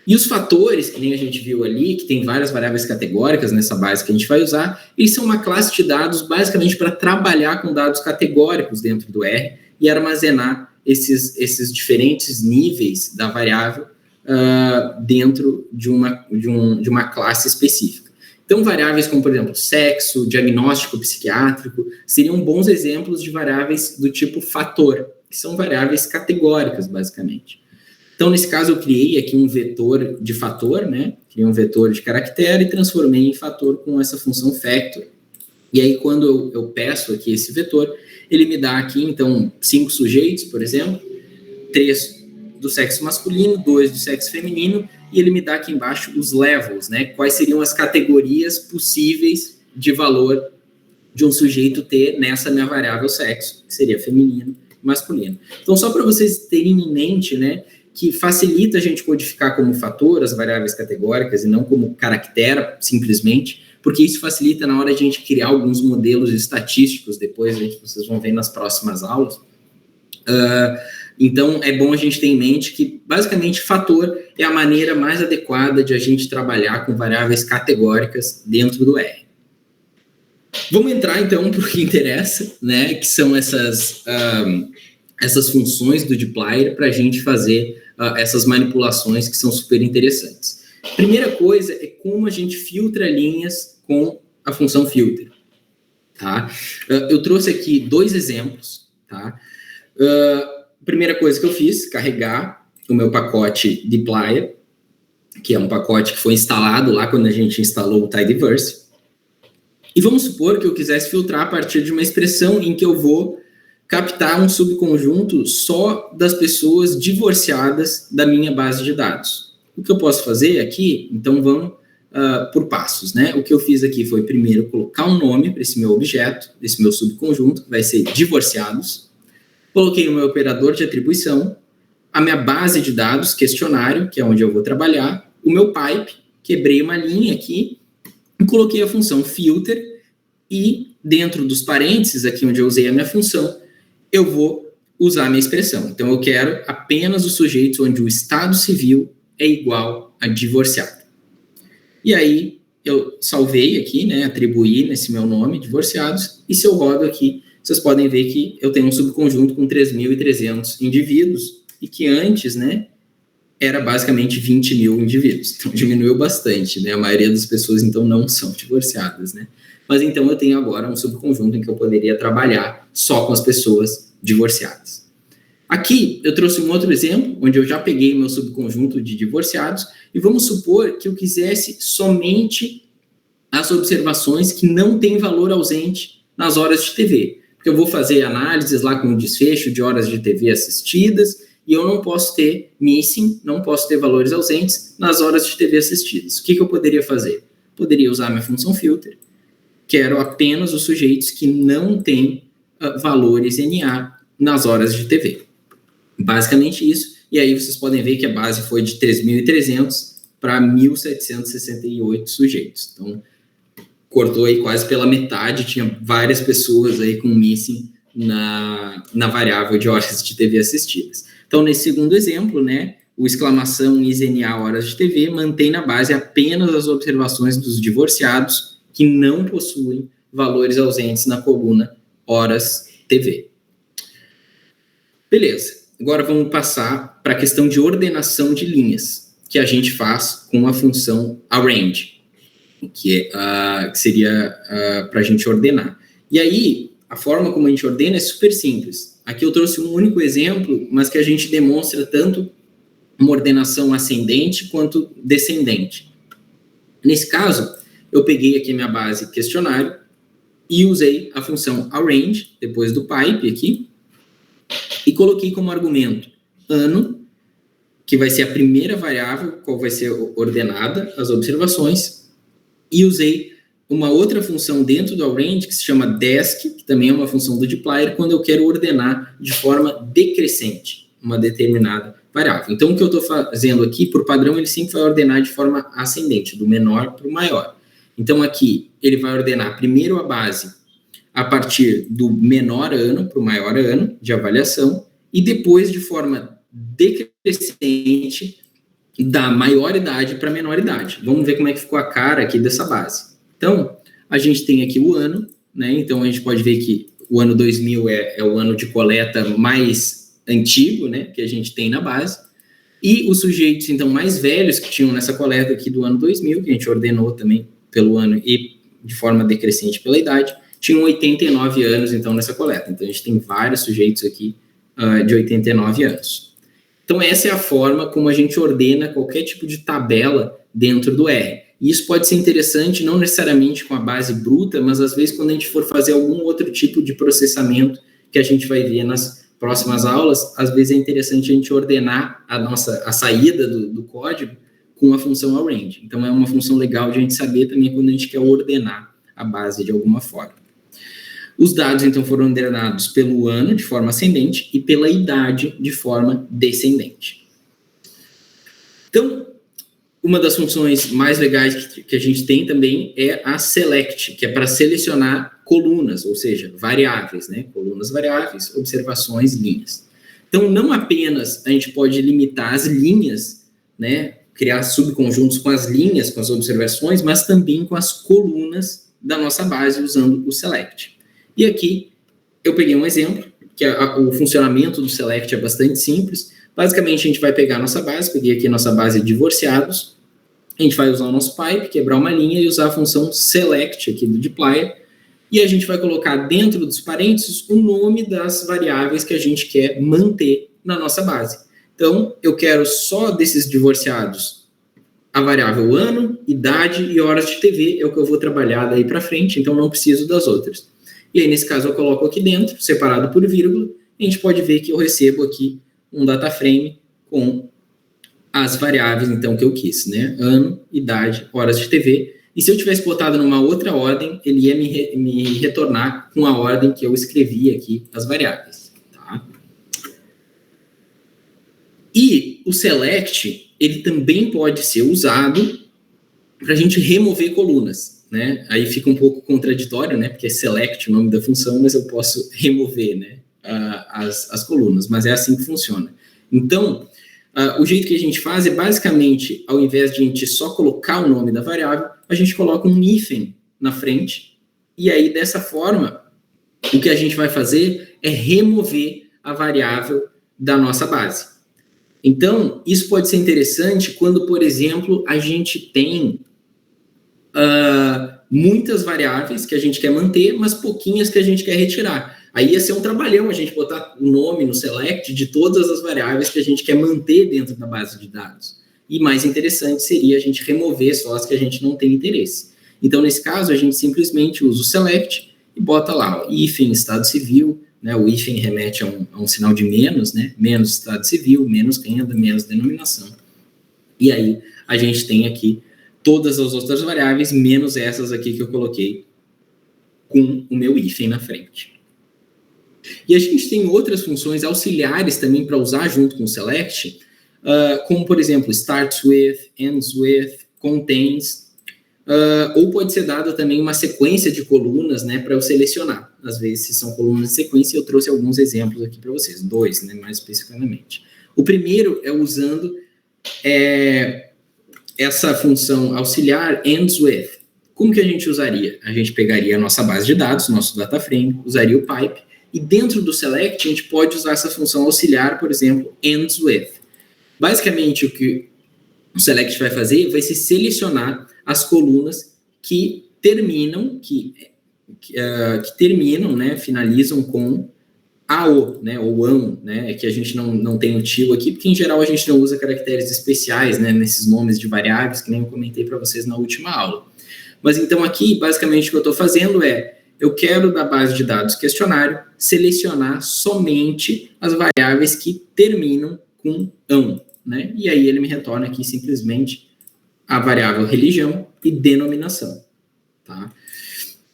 E os fatores, que nem a gente viu ali, que tem várias variáveis categóricas nessa base que a gente vai usar, eles são uma classe de dados basicamente para trabalhar com dados categóricos dentro do R e armazenar esses diferentes níveis da variável dentro de uma classe específica. Então, variáveis como, por exemplo, sexo, diagnóstico psiquiátrico, seriam bons exemplos de variáveis do tipo fator, que são variáveis categóricas, basicamente. Então, nesse caso, eu criei aqui um vetor de fator, né? Criei um vetor de caractere e transformei em fator com essa função factor. E aí, quando eu peço aqui esse vetor, ele me dá aqui, então, 5 sujeitos, por exemplo, 3 do sexo masculino, 2 do sexo feminino, e ele me dá aqui embaixo os levels, né? Quais seriam as categorias possíveis de valor de um sujeito ter nessa minha variável sexo, que seria feminino e masculino. Então, só para vocês terem em mente, né, que facilita a gente codificar como fator as variáveis categóricas e não como caractere, simplesmente, porque isso facilita na hora de a gente criar alguns modelos estatísticos, depois vocês vão ver nas próximas aulas. Então, é bom a gente ter em mente que, basicamente, fator é a maneira mais adequada de a gente trabalhar com variáveis categóricas dentro do R. Vamos entrar, então, para o que interessa, né, que são essas funções do dplyr para a gente fazer essas manipulações que são super interessantes. Primeira coisa é como a gente filtra linhas com a função filter. Tá? Eu trouxe aqui 2 exemplos. Tá? Primeira coisa que eu fiz, carregar o meu pacote dplyr, que é um pacote que foi instalado lá quando a gente instalou o tidyverse. E vamos supor que eu quisesse filtrar a partir de uma expressão em que eu vou captar um subconjunto só das pessoas divorciadas da minha base de dados. O que eu posso fazer aqui, então vamos por passos, né? O que eu fiz aqui foi primeiro colocar um nome para esse meu objeto, esse meu subconjunto, que vai ser divorciados. Coloquei o meu operador de atribuição, a minha base de dados, questionário, que é onde eu vou trabalhar, o meu pipe, quebrei uma linha aqui, e coloquei a função filter, e dentro dos parênteses, aqui onde eu usei a minha função, eu vou usar a minha expressão. Então, eu quero apenas os sujeitos onde o estado civil é igual a divorciado. E aí, eu salvei aqui, né, atribuí nesse meu nome, divorciados, e se eu rodo aqui, vocês podem ver que eu tenho um subconjunto com 3.300 indivíduos, e que antes, né, era basicamente 20 mil indivíduos. Então, diminuiu bastante, né? A maioria das pessoas, então, não são divorciadas, né? Mas, então, eu tenho agora um subconjunto em que eu poderia trabalhar só com as pessoas divorciadas. Aqui, eu trouxe um outro exemplo, onde eu já peguei meu subconjunto de divorciados, e vamos supor que eu quisesse somente as observações que não têm valor ausente nas horas de TV. Porque eu vou fazer análises lá com o desfecho de horas de TV assistidas, e eu não posso ter missing, não posso ter valores ausentes nas horas de TV assistidas. O que eu poderia fazer? Poderia usar minha função filter, quero apenas os sujeitos que não têm valores NA nas horas de TV. Basicamente isso, e aí vocês podem ver que a base foi de 3.300 para 1.768 sujeitos. Então, cortou aí quase pela metade, tinha várias pessoas aí com missing na variável de horas de TV assistidas. Então, nesse segundo exemplo, né, o exclamação isNA horas de TV mantém na base apenas as observações dos divorciados que não possuem valores ausentes na coluna horas TV. Beleza, agora vamos passar para a questão de ordenação de linhas, que a gente faz com a função arrange, que seria para a gente ordenar. E aí, a forma como a gente ordena é super simples. Aqui eu trouxe um único exemplo, mas que a gente demonstra tanto uma ordenação ascendente quanto descendente. Nesse caso, eu peguei aqui a minha base questionário e usei a função arrange, depois do pipe aqui, e coloquei como argumento ano, que vai ser a primeira variável, qual vai ser ordenada, as observações, e usei uma outra função dentro do arrange, que se chama desc, que também é uma função do dplyr, quando eu quero ordenar de forma decrescente uma determinada variável. Então, o que eu estou fazendo aqui, por padrão, ele sempre vai ordenar de forma ascendente, do menor para o maior. Então, aqui, ele vai ordenar primeiro a base a partir do menor ano para o maior ano de avaliação, e depois, de forma decrescente, da maior idade para a menor idade. Vamos ver como é que ficou a cara aqui dessa base. Então, a gente tem aqui o ano, né? Então, a gente pode ver que o ano 2000 é o ano de coleta mais antigo, né? Que a gente tem na base. E os sujeitos, então, mais velhos que tinham nessa coleta aqui do ano 2000, que a gente ordenou também pelo ano e de forma decrescente pela idade, tinham 89 anos, então, nessa coleta. Então, a gente tem vários sujeitos aqui de 89 anos. Então, essa é a forma como a gente ordena qualquer tipo de tabela dentro do R. E isso pode ser interessante, não necessariamente com a base bruta, mas às vezes quando a gente for fazer algum outro tipo de processamento que a gente vai ver nas próximas aulas, às vezes é interessante a gente ordenar a saída do código com a função arrange. Então, é uma função legal de a gente saber também quando a gente quer ordenar a base de alguma forma. Os dados, então, foram ordenados pelo ano, de forma ascendente, e pela idade, de forma descendente. Então, uma das funções mais legais que a gente tem também é a select, que é para selecionar colunas, ou seja, variáveis, né? Colunas variáveis, observações, linhas. Então, não apenas a gente pode limitar as linhas, né? Criar subconjuntos com as linhas, com as observações, mas também com as colunas da nossa base usando o select. E aqui eu peguei um exemplo, que o funcionamento do select é bastante simples. Basicamente, a gente vai pegar a nossa base, peguei aqui a nossa base de divorciados, a gente vai usar o nosso pipe, quebrar uma linha e usar a função select aqui do dplyr, e a gente vai colocar dentro dos parênteses o nome das variáveis que a gente quer manter na nossa base. Então, eu quero só desses divorciados a variável ano, idade e horas de TV, é o que eu vou trabalhar daí para frente, então não preciso das outras. E aí, nesse caso, eu coloco aqui dentro, separado por vírgula, e a gente pode ver que eu recebo aqui um data frame com as variáveis, então, que eu quis, né? Ano, idade, horas de TV. E se eu tivesse botado numa outra ordem, ele ia me retornar com a ordem que eu escrevi aqui as variáveis. Tá? E o select, ele também pode ser usado para a gente remover colunas, né? Aí fica um pouco contraditório, né? Porque é select o nome da função, mas eu posso remover, né? As colunas, mas é assim que funciona. Então, o jeito que a gente faz é basicamente, ao invés de a gente só colocar o nome da variável, a gente coloca um hífen na frente, e aí dessa forma, o que a gente vai fazer é remover a variável da nossa base. Então, isso pode ser interessante quando, por exemplo, a gente tem muitas variáveis que a gente quer manter, mas pouquinhas que a gente quer retirar. Aí ia ser um trabalhão a gente botar o nome no select de todas as variáveis que a gente quer manter dentro da base de dados. E mais interessante seria a gente remover só as que a gente não tem interesse. Então, nesse caso, a gente simplesmente usa o select e bota lá, hífen estado civil, né? O hífen remete a um sinal de menos, né? Menos estado civil, menos renda, menos denominação. E aí, a gente tem aqui todas as outras variáveis, menos essas aqui que eu coloquei com o meu hífen na frente. E a gente tem outras funções auxiliares também para usar junto com o select, como, por exemplo, starts with, ends with, contains, ou pode ser dada também uma sequência de colunas, né, para eu selecionar. Às vezes, se são colunas de sequência, eu trouxe alguns exemplos aqui para vocês, 2, né, mais especificamente. O primeiro é usando essa função auxiliar ends with. Como que a gente usaria? A gente pegaria a nossa base de dados, nosso data frame, usaria o pipe, e dentro do select, a gente pode usar essa função auxiliar, por exemplo, ends with. Basicamente, o que o select vai fazer vai ser selecionar as colunas que terminam, né, finalizam com AO, né, ou AN, né, é que a gente não tem o til aqui, porque em geral a gente não usa caracteres especiais, né, nesses nomes de variáveis, que nem eu comentei para vocês na última aula. Mas então aqui, basicamente, o que eu estou fazendo eu quero, da base de dados questionário, selecionar somente as variáveis que terminam com AN, né? E aí ele me retorna aqui simplesmente a variável religião e denominação, tá?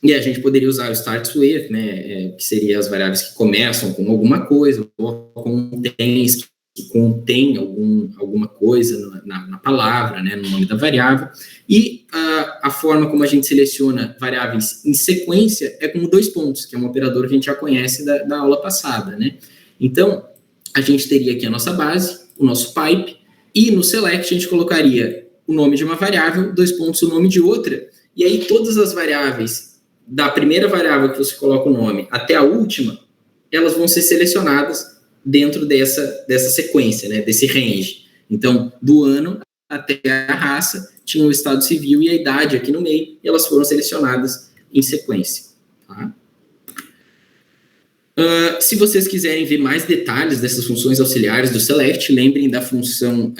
E a gente poderia usar o starts with, né? Que seria as variáveis que começam com alguma coisa, ou contains, que contém alguma coisa na palavra, né, no nome da variável, e a forma como a gente seleciona variáveis em sequência é com 2 pontos, que é um operador que a gente já conhece da aula passada, né? Então, a gente teria aqui a nossa base, o nosso pipe, e no select a gente colocaria o nome de uma variável, 2 pontos, o nome de outra, e aí todas as variáveis, da primeira variável que você coloca o nome até a última, elas vão ser selecionadas dentro dessa sequência, né, desse range. Então, do ano até a raça, tinha o estado civil e a idade aqui no meio, e elas foram selecionadas em sequência. Tá? Se vocês quiserem ver mais detalhes dessas funções auxiliares do select, lembrem da função,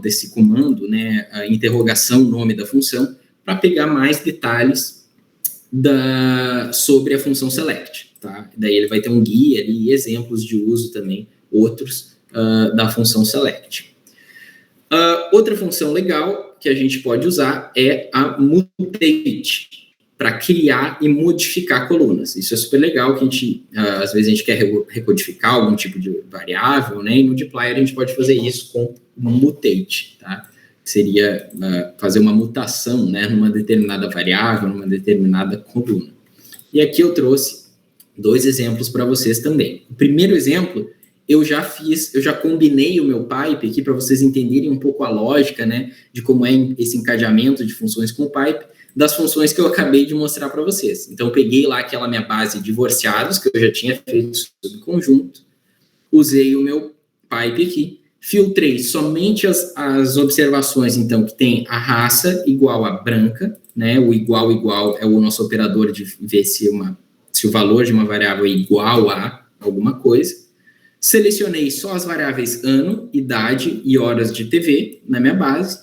desse comando, né, a interrogação, nome da função, para pegar mais detalhes sobre a função select, tá? Daí ele vai ter um guia ali e exemplos de uso também, outros, da função select. Outra função legal que a gente pode usar é a mutate, para criar e modificar colunas. Isso é super legal, que a gente, às vezes a gente quer recodificar algum tipo de variável, né? E no dplyr a gente pode fazer isso com mutate, tá? Seria fazer uma mutação, né, numa determinada variável, numa determinada coluna. E aqui eu trouxe 2 exemplos para vocês também. O primeiro exemplo, eu já combinei o meu pipe aqui para vocês entenderem um pouco a lógica, né, de como é esse encadeamento de funções com o pipe, das funções que eu acabei de mostrar para vocês. Então, eu peguei lá aquela minha base divorciados, que eu já tinha feito sobre conjunto, usei o meu pipe aqui, filtrei somente as observações, então, que tem a raça igual a branca, né? O igual é o nosso operador de ver se o valor de uma variável é igual a alguma coisa. Selecionei só as variáveis ano, idade e horas de TV na minha base.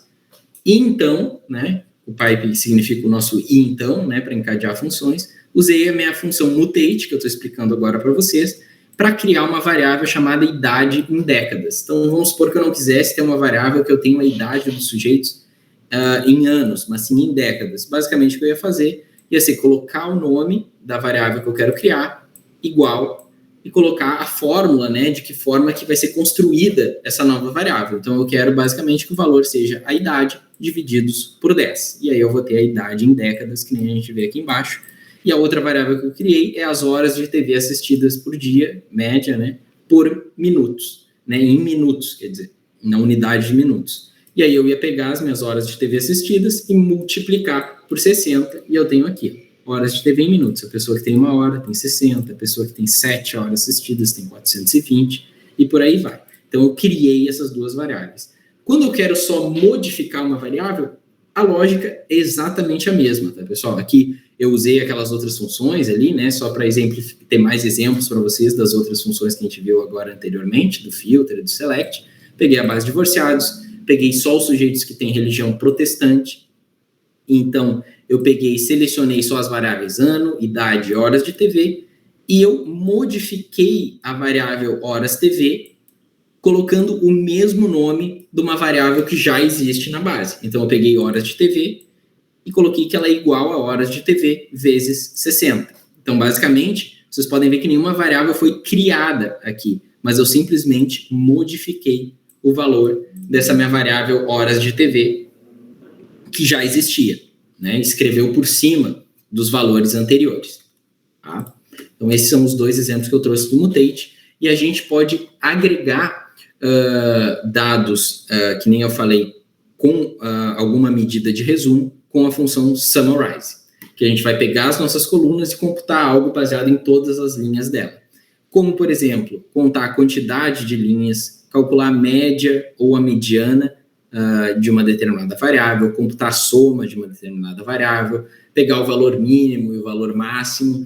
E então, né? O pipe significa o nosso e então, né, para encadear funções. Usei a minha função mutate, que eu estou explicando agora para vocês, para criar uma variável chamada idade em décadas. Então, vamos supor que eu não quisesse ter uma variável que eu tenha a idade dos sujeitos em anos, mas sim em décadas. Basicamente, o que eu ia fazer ia ser colocar o nome da variável que eu quero criar, igual, e colocar a fórmula, né, de que forma que vai ser construída essa nova variável. Então, eu quero basicamente que o valor seja a idade divididos por 10. E aí eu vou ter a idade em décadas, que nem a gente vê aqui embaixo. E a outra variável que eu criei é as horas de TV assistidas por dia, média, né, por minutos, né, em minutos, quer dizer, na unidade de minutos. E aí eu ia pegar as minhas horas de TV assistidas e multiplicar por 60, e eu tenho aqui horas de TV em minutos. A pessoa que tem 1 hora tem 60, a pessoa que tem 7 horas assistidas tem 420, e por aí vai. Então, eu criei essas 2 variáveis. Quando eu quero só modificar uma variável, a lógica é exatamente a mesma, tá, pessoal? Aqui eu usei aquelas outras funções ali, né, só para ter mais exemplos para vocês das outras funções que a gente viu agora anteriormente, do filter e do select. Peguei a base de divorciados, peguei só os sujeitos que têm religião protestante. Então, eu selecionei só as variáveis ano, idade e horas de TV, e eu modifiquei a variável horas TV, colocando o mesmo nome de uma variável que já existe na base. Então, eu peguei horas de TV e coloquei que ela é igual a horas de TV vezes 60. Então, basicamente, vocês podem ver que nenhuma variável foi criada aqui, mas eu simplesmente modifiquei o valor dessa minha variável horas de TV, que já existia, né? Escreveu por cima dos valores anteriores. Tá? Então, esses são os 2 exemplos que eu trouxe do mutate, e a gente pode agregar dados, que nem eu falei, com alguma medida de resumo, com a função summarize, que a gente vai pegar as nossas colunas e computar algo baseado em todas as linhas dela. Como, por exemplo, contar a quantidade de linhas, calcular a média ou a mediana de uma determinada variável, computar a soma de uma determinada variável, pegar o valor mínimo e o valor máximo,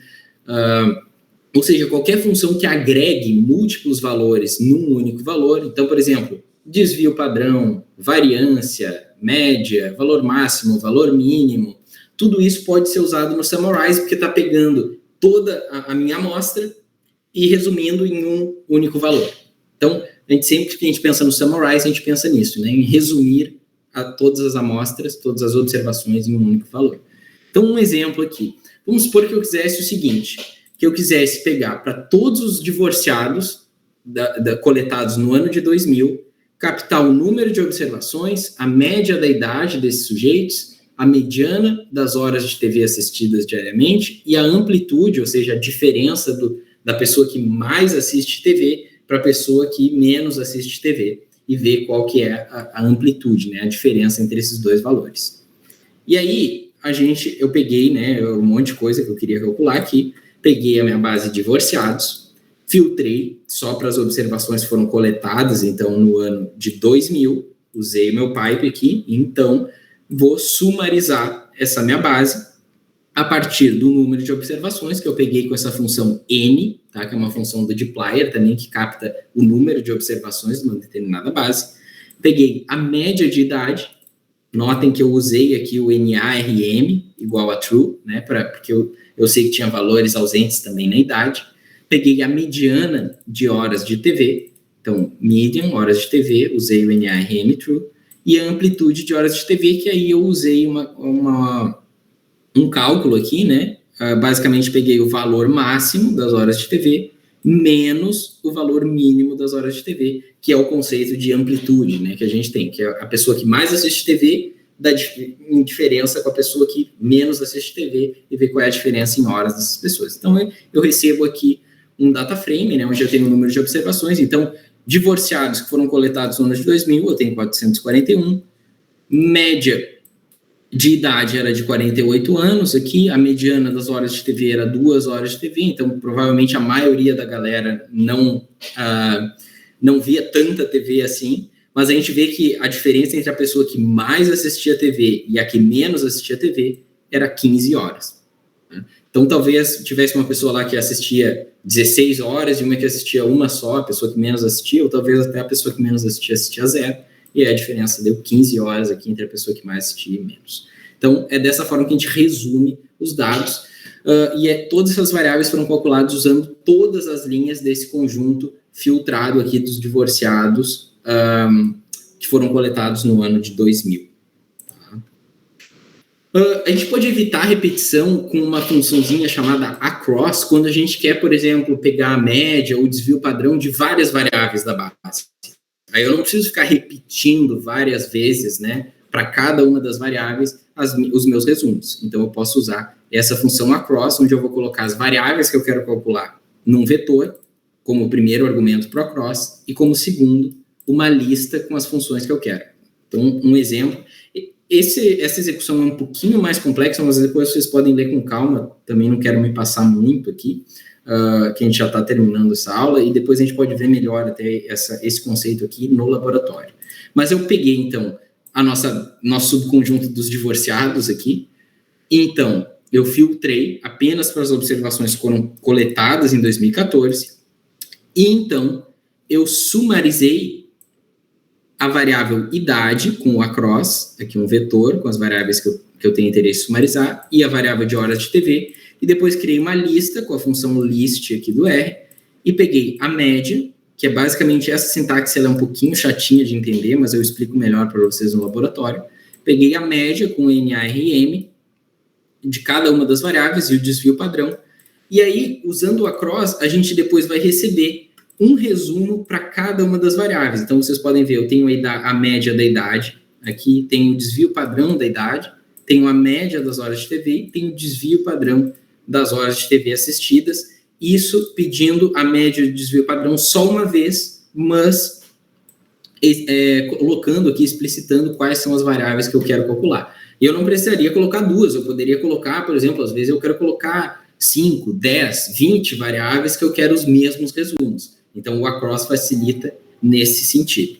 ou seja, qualquer função que agregue múltiplos valores num único valor. Então, por exemplo, desvio padrão, variância, média, valor máximo, valor mínimo, tudo isso pode ser usado no summarize, porque está pegando toda a minha amostra e resumindo em um único valor. Então, sempre que a gente pensa no summarize, a gente pensa nisso, né, em resumir todas as amostras, todas as observações em um único valor. Então, um exemplo aqui. Vamos supor que eu quisesse o seguinte, que eu quisesse pegar para todos os divorciados coletados no ano de 2000, captar o número de observações, a média da idade desses sujeitos, a mediana das horas de TV assistidas diariamente e a amplitude, ou seja, a diferença da pessoa que mais assiste TV para a pessoa que menos assiste TV, e ver qual que é a amplitude, né, a diferença entre esses 2 valores. E aí, eu peguei, né, um monte de coisa que eu queria calcular aqui, peguei a minha base de divorciados, filtrei só para as observações que foram coletadas, então, no ano de 2000, usei meu pipe aqui, então, vou sumarizar essa minha base a partir do número de observações que eu peguei com essa função N, tá? Que é uma função do dplyr também, que capta o número de observações de uma determinada base. Peguei a média de idade, notem que eu usei aqui o NARM igual a true, né? Porque eu sei que tinha valores ausentes também na idade. Peguei a mediana de horas de TV, então, median, horas de TV, usei o NARM true, e a amplitude de horas de TV, que aí eu usei um cálculo aqui, né? Basicamente, peguei o valor máximo das horas de TV menos o valor mínimo das horas de TV, que é o conceito de amplitude, né? Que a gente tem, que é a pessoa que mais assiste TV dá diferença com a pessoa que menos assiste TV e ver qual é a diferença em horas dessas pessoas. Então, eu recebo aqui um data frame, né? Onde eu tenho o número de observações. Então, divorciados que foram coletados no ano de 2000, eu tenho 441. Média de idade era de 48 anos aqui, a mediana das horas de TV era 2 horas de TV, então provavelmente a maioria da galera não via tanta TV assim, mas a gente vê que a diferença entre a pessoa que mais assistia TV e a que menos assistia TV era 15 horas. Né? Então talvez tivesse uma pessoa lá que assistia 16 horas e uma que assistia uma só, a pessoa que menos assistia, ou talvez até a pessoa que menos assistia 0. E aí a diferença deu 15 horas aqui entre a pessoa que mais assistia e menos. Então, é dessa forma que a gente resume os dados. Todas essas variáveis foram calculadas usando todas as linhas desse conjunto filtrado aqui dos divorciados que foram coletados no ano de 2000. Tá? A gente pode evitar a repetição com uma funçãozinha chamada across, quando a gente quer, por exemplo, pegar a média ou desvio padrão de várias variáveis da base. Aí eu não preciso ficar repetindo várias vezes, né, para cada uma das variáveis os meus resumos. Então, eu posso usar essa função across, onde eu vou colocar as variáveis que eu quero calcular num vetor, como primeiro argumento para o across, e como segundo, uma lista com as funções que eu quero. Então, um exemplo. Essa execução é um pouquinho mais complexa, mas depois vocês podem ler com calma. Também não quero me passar muito aqui. Que a gente já está terminando essa aula, e depois a gente pode ver melhor até esse conceito aqui no laboratório. Mas eu peguei, então, nosso subconjunto dos divorciados aqui, e então eu filtrei apenas para as observações que foram coletadas em 2014, e então eu sumarizei a variável idade com o across, aqui um vetor com as variáveis que eu tenho interesse em sumarizar, e a variável de horas de TV, e depois criei uma lista com a função list aqui do R, e peguei a média, que é basicamente essa sintaxe, ela é um pouquinho chatinha de entender, mas eu explico melhor para vocês no laboratório. Peguei a média com o NARM de cada uma das variáveis e o desvio padrão, e aí, usando o across, a gente depois vai receber um resumo para cada uma das variáveis. Então, vocês podem ver, eu tenho a média da idade, aqui tenho o desvio padrão da idade, tenho a média das horas de TV e tenho o desvio padrão das horas de TV assistidas, isso pedindo a média de desvio padrão só uma vez, mas colocando aqui, explicitando quais são as variáveis que eu quero calcular. E eu não precisaria colocar duas, eu poderia colocar, por exemplo, às vezes eu quero colocar 5, 10, 20 variáveis que eu quero os mesmos resumos. Então, o across facilita nesse sentido.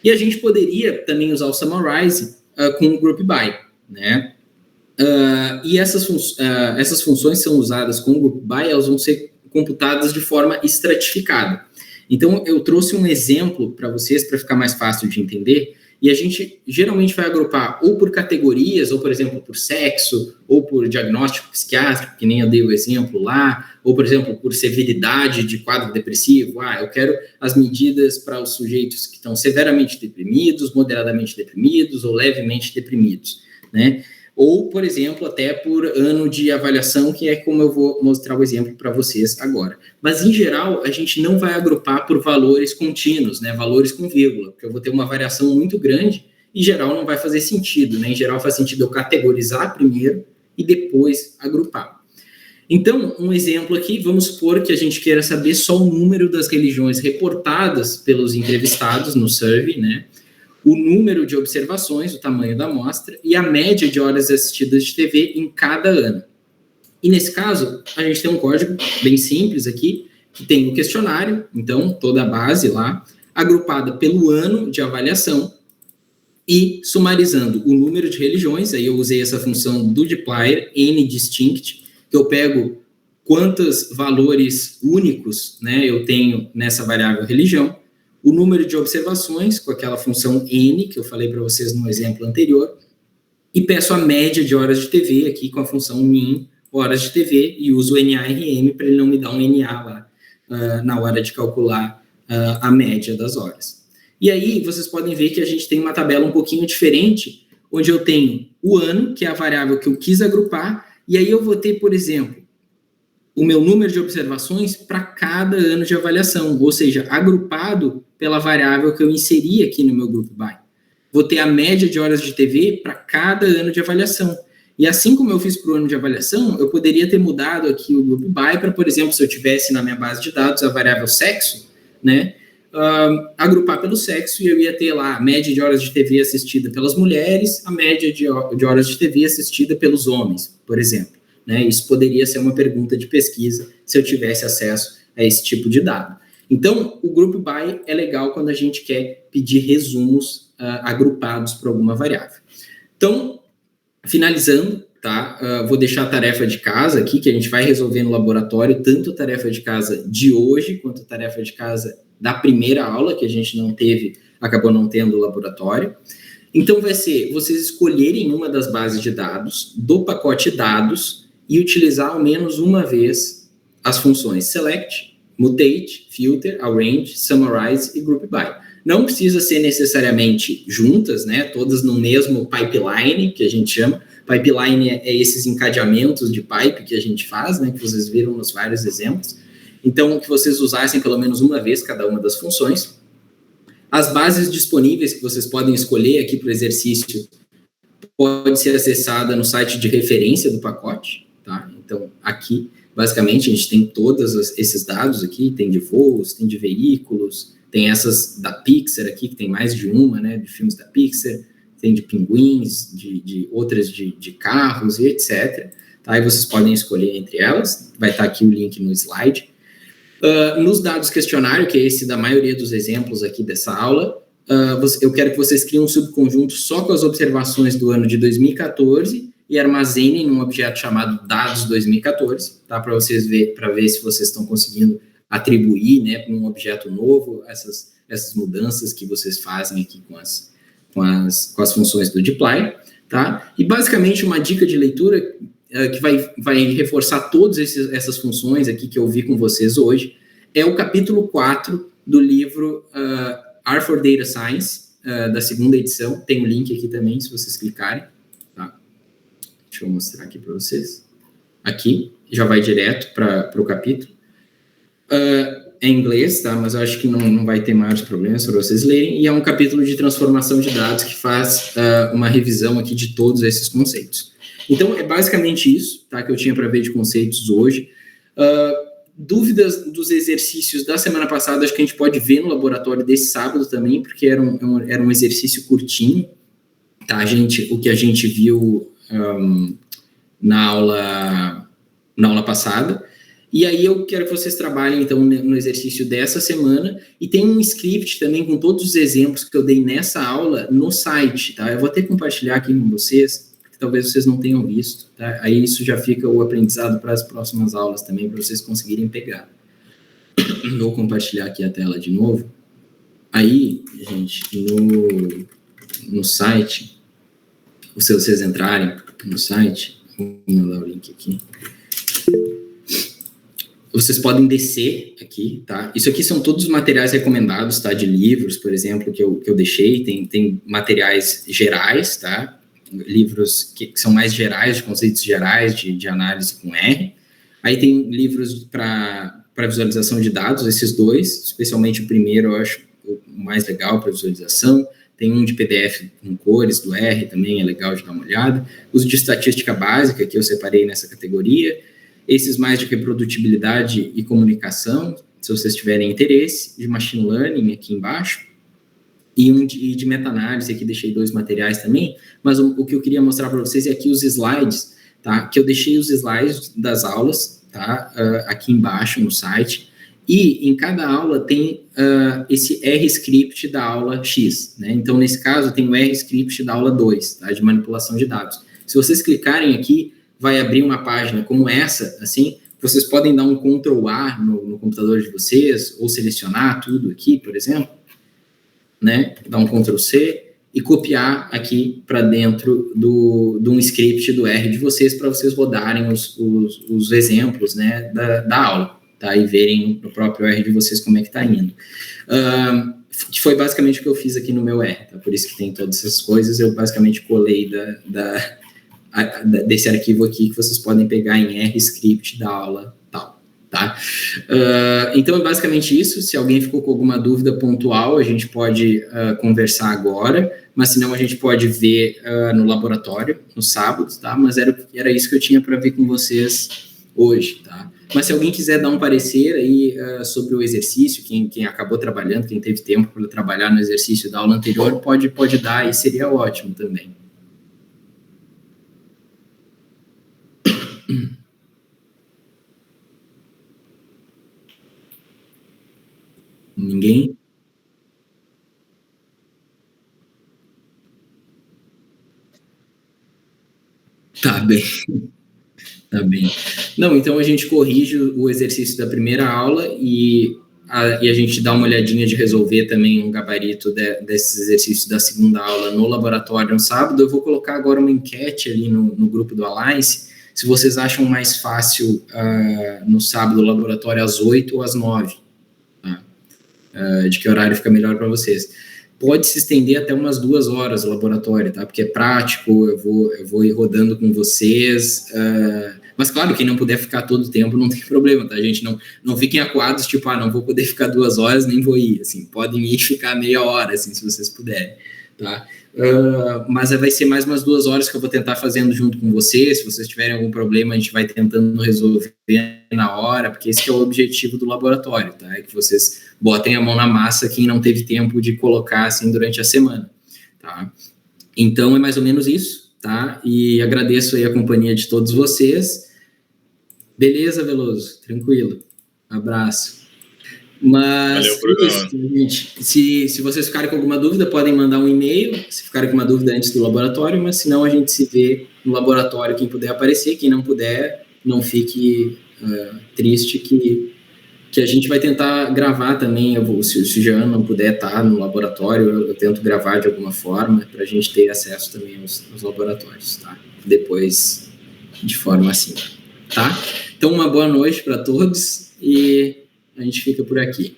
E a gente poderia também usar o summarize com o group by, né? E essas funções são usadas com o group by, elas vão ser computadas de forma estratificada. Então, eu trouxe um exemplo para vocês, para ficar mais fácil de entender, e a gente geralmente vai agrupar ou por categorias, ou, por exemplo, por sexo, ou por diagnóstico psiquiátrico, que nem eu dei o exemplo lá, ou, por exemplo, por severidade de quadro depressivo. Eu quero as medidas para os sujeitos que estão severamente deprimidos, moderadamente deprimidos ou levemente deprimidos, né? Ou, por exemplo, até por ano de avaliação, que é como eu vou mostrar o exemplo para vocês agora. Mas, em geral, a gente não vai agrupar por valores contínuos, né? Valores com vírgula, porque eu vou ter uma variação muito grande e, em geral, não vai fazer sentido, né? Em geral, faz sentido eu categorizar primeiro e depois agrupar. Então, um exemplo aqui, vamos supor que a gente queira saber só o número das religiões reportadas pelos entrevistados no survey, né? O número de observações, o tamanho da amostra e a média de horas assistidas de TV em cada ano. E nesse caso, a gente tem um código bem simples aqui, que tem o questionário, então toda a base lá, agrupada pelo ano de avaliação, e sumarizando o número de religiões. Aí eu usei essa função do dplyr, ndistinct, que eu pego quantos valores únicos, né, eu tenho nessa variável religião, o número de observações, com aquela função n, que eu falei para vocês no exemplo anterior, e peço a média de horas de TV aqui com a função min, horas de TV, e uso o NARM para ele não me dar um NA lá na hora de calcular a média das horas. E aí vocês podem ver que a gente tem uma tabela um pouquinho diferente, onde eu tenho o ano, que é a variável que eu quis agrupar, e aí eu vou ter, por exemplo, o meu número de observações para cada ano de avaliação, ou seja, agrupado pela variável que eu inseri aqui no meu group by. Vou ter a média de horas de TV para cada ano de avaliação. E assim como eu fiz para o ano de avaliação, eu poderia ter mudado aqui o group by para, por exemplo, se eu tivesse na minha base de dados a variável sexo, né, agrupar pelo sexo, e eu ia ter lá a média de horas de TV assistida pelas mulheres, a média de horas de TV assistida pelos homens, por exemplo. Né? Isso poderia ser uma pergunta de pesquisa se eu tivesse acesso a esse tipo de dado. Então, o group by é legal quando a gente quer pedir resumos agrupados para alguma variável. Então, finalizando, tá? Vou deixar a tarefa de casa aqui, que a gente vai resolver no laboratório, tanto a tarefa de casa de hoje, quanto a tarefa de casa da primeira aula, que a gente não teve, acabou não tendo o laboratório. Então, vai ser vocês escolherem uma das bases de dados, do pacote dados, e utilizar ao menos uma vez as funções select, mutate, filter, arrange, summarize e group by. Não precisa ser necessariamente juntas, né, todas no mesmo pipeline, que a gente chama. Pipeline é esses encadeamentos de pipe que a gente faz, né, que vocês viram nos vários exemplos. Então, que vocês usassem pelo menos uma vez cada uma das funções. As bases disponíveis que vocês podem escolher aqui para o exercício pode ser acessada no site de referência do pacote. Tá? Então, aqui, basicamente, a gente tem todos esses dados aqui, tem de voos, tem de veículos, tem essas da Pixar aqui, que tem mais de uma, né, de filmes da Pixar, tem de pinguins, de outras de carros e etc. Tá? Aí vocês podem escolher entre elas, vai estar aqui o link no slide. Nos dados questionário, que é esse da maioria dos exemplos aqui dessa aula, eu quero que vocês criem um subconjunto só com as observações do ano de 2014 e armazenem num objeto chamado dados 2014, tá? Para vocês ver se vocês estão conseguindo atribuir, né, para um objeto novo essas mudanças que vocês fazem aqui com as funções do dplyr, tá? E basicamente uma dica de leitura que vai reforçar todas essas funções aqui que eu vi com vocês hoje é o capítulo 4 do livro R for Data Science, da segunda edição. Tem um link aqui também, se vocês clicarem. Deixa eu mostrar aqui para vocês. Aqui, já vai direto para o capítulo. É em inglês, tá? Mas eu acho que não vai ter maiores problemas para vocês lerem. E é um capítulo de transformação de dados que faz uma revisão aqui de todos esses conceitos. Então, é basicamente isso, tá? Que eu tinha para ver de conceitos hoje. Dúvidas dos exercícios da semana passada, acho que a gente pode ver no laboratório desse sábado também, porque era um exercício curtinho, tá? O que a gente viu na aula passada, e aí eu quero que vocês trabalhem então no exercício dessa semana, e tem um script também com todos os exemplos que eu dei nessa aula no site, tá? Eu vou até compartilhar aqui com vocês, porque talvez vocês não tenham visto, tá? Aí isso já fica o aprendizado para as próximas aulas também, para vocês conseguirem pegar. Vou compartilhar aqui a tela de novo. Aí, gente, no site, se vocês entrarem no site, vou mandar o link aqui, vocês podem descer aqui, tá? Isso aqui são todos os materiais recomendados, tá? De livros, por exemplo, que eu deixei, tem materiais gerais, tá? Livros que são mais gerais, de conceitos gerais, de análise com R. Aí tem livros para visualização de dados, esses dois, especialmente o primeiro, eu acho o mais legal para visualização. Tem um de PDF com cores, do R, também é legal de dar uma olhada. Os de estatística básica, que eu separei nessa categoria. Esses mais de reprodutibilidade e comunicação, se vocês tiverem interesse. De machine learning, aqui embaixo. E um de meta-análise, aqui deixei 2 materiais também. Mas o que eu queria mostrar para vocês é aqui os slides, tá? Que eu deixei os slides das aulas, tá? Aqui embaixo no site. E em cada aula tem esse R-script da aula X, né? Então, nesse caso, tem o R-script da aula 2, tá? De manipulação de dados. Se vocês clicarem aqui, vai abrir uma página como essa, assim, vocês podem dar um Ctrl+A no computador de vocês, ou selecionar tudo aqui, por exemplo, né? Dar um Ctrl+C e copiar aqui para dentro de um script do R de vocês, para vocês rodarem os exemplos, né, da aula, tá? E verem no próprio R de vocês como é que está indo. Foi basicamente o que eu fiz aqui no meu R, tá? Por isso que tem todas essas coisas, eu basicamente colei desse arquivo aqui que vocês podem pegar em R-script da aula tal, tá? Então é basicamente isso. Se alguém ficou com alguma dúvida pontual, a gente pode conversar agora, mas senão a gente pode ver no laboratório, no sábado, tá? Mas era isso que eu tinha para ver com vocês hoje, tá? Mas se alguém quiser dar um parecer aí sobre o exercício, quem acabou trabalhando, quem teve tempo para trabalhar no exercício da aula anterior, pode dar e seria ótimo também. Ninguém? Tá bem. Tá bem. Não, então a gente corrige o exercício da primeira aula e a gente dá uma olhadinha de resolver também um gabarito desses exercícios da segunda aula no laboratório no sábado. Eu vou colocar agora uma enquete ali no grupo do Alliance, se vocês acham mais fácil no sábado o laboratório às 8 ou às 9, tá? De que horário fica melhor para vocês. Pode se estender até umas 2 horas o laboratório, tá? Porque é prático, eu vou ir rodando com vocês. Mas, claro, quem não puder ficar todo o tempo não tem problema, tá? A gente não fiquem acuados, tipo, não vou poder ficar 2 horas, nem vou ir, assim. Podem ir ficar meia hora, assim, se vocês puderem, tá? Mas vai ser mais umas 2 horas que eu vou tentar fazendo junto com vocês. Se vocês tiverem algum problema, a gente vai tentando resolver na hora, porque esse que é o objetivo do laboratório, tá? É que vocês botem a mão na massa quem não teve tempo de colocar, assim, durante a semana, tá? Então, é mais ou menos isso, tá? E agradeço aí a companhia de todos vocês. Beleza, Veloso? Tranquilo. Abraço. Mas, valeu, isso, gente. Se vocês ficarem com alguma dúvida, podem mandar um e-mail, se ficarem com uma dúvida antes do laboratório, mas senão a gente se vê no laboratório, quem puder aparecer, quem não puder, não fique triste, que a gente vai tentar gravar também. Se o Jean não puder estar no laboratório, eu tento gravar de alguma forma, para a gente ter acesso também aos laboratórios, tá? Depois, de forma assim, tá? Então, uma boa noite para todos e a gente fica por aqui.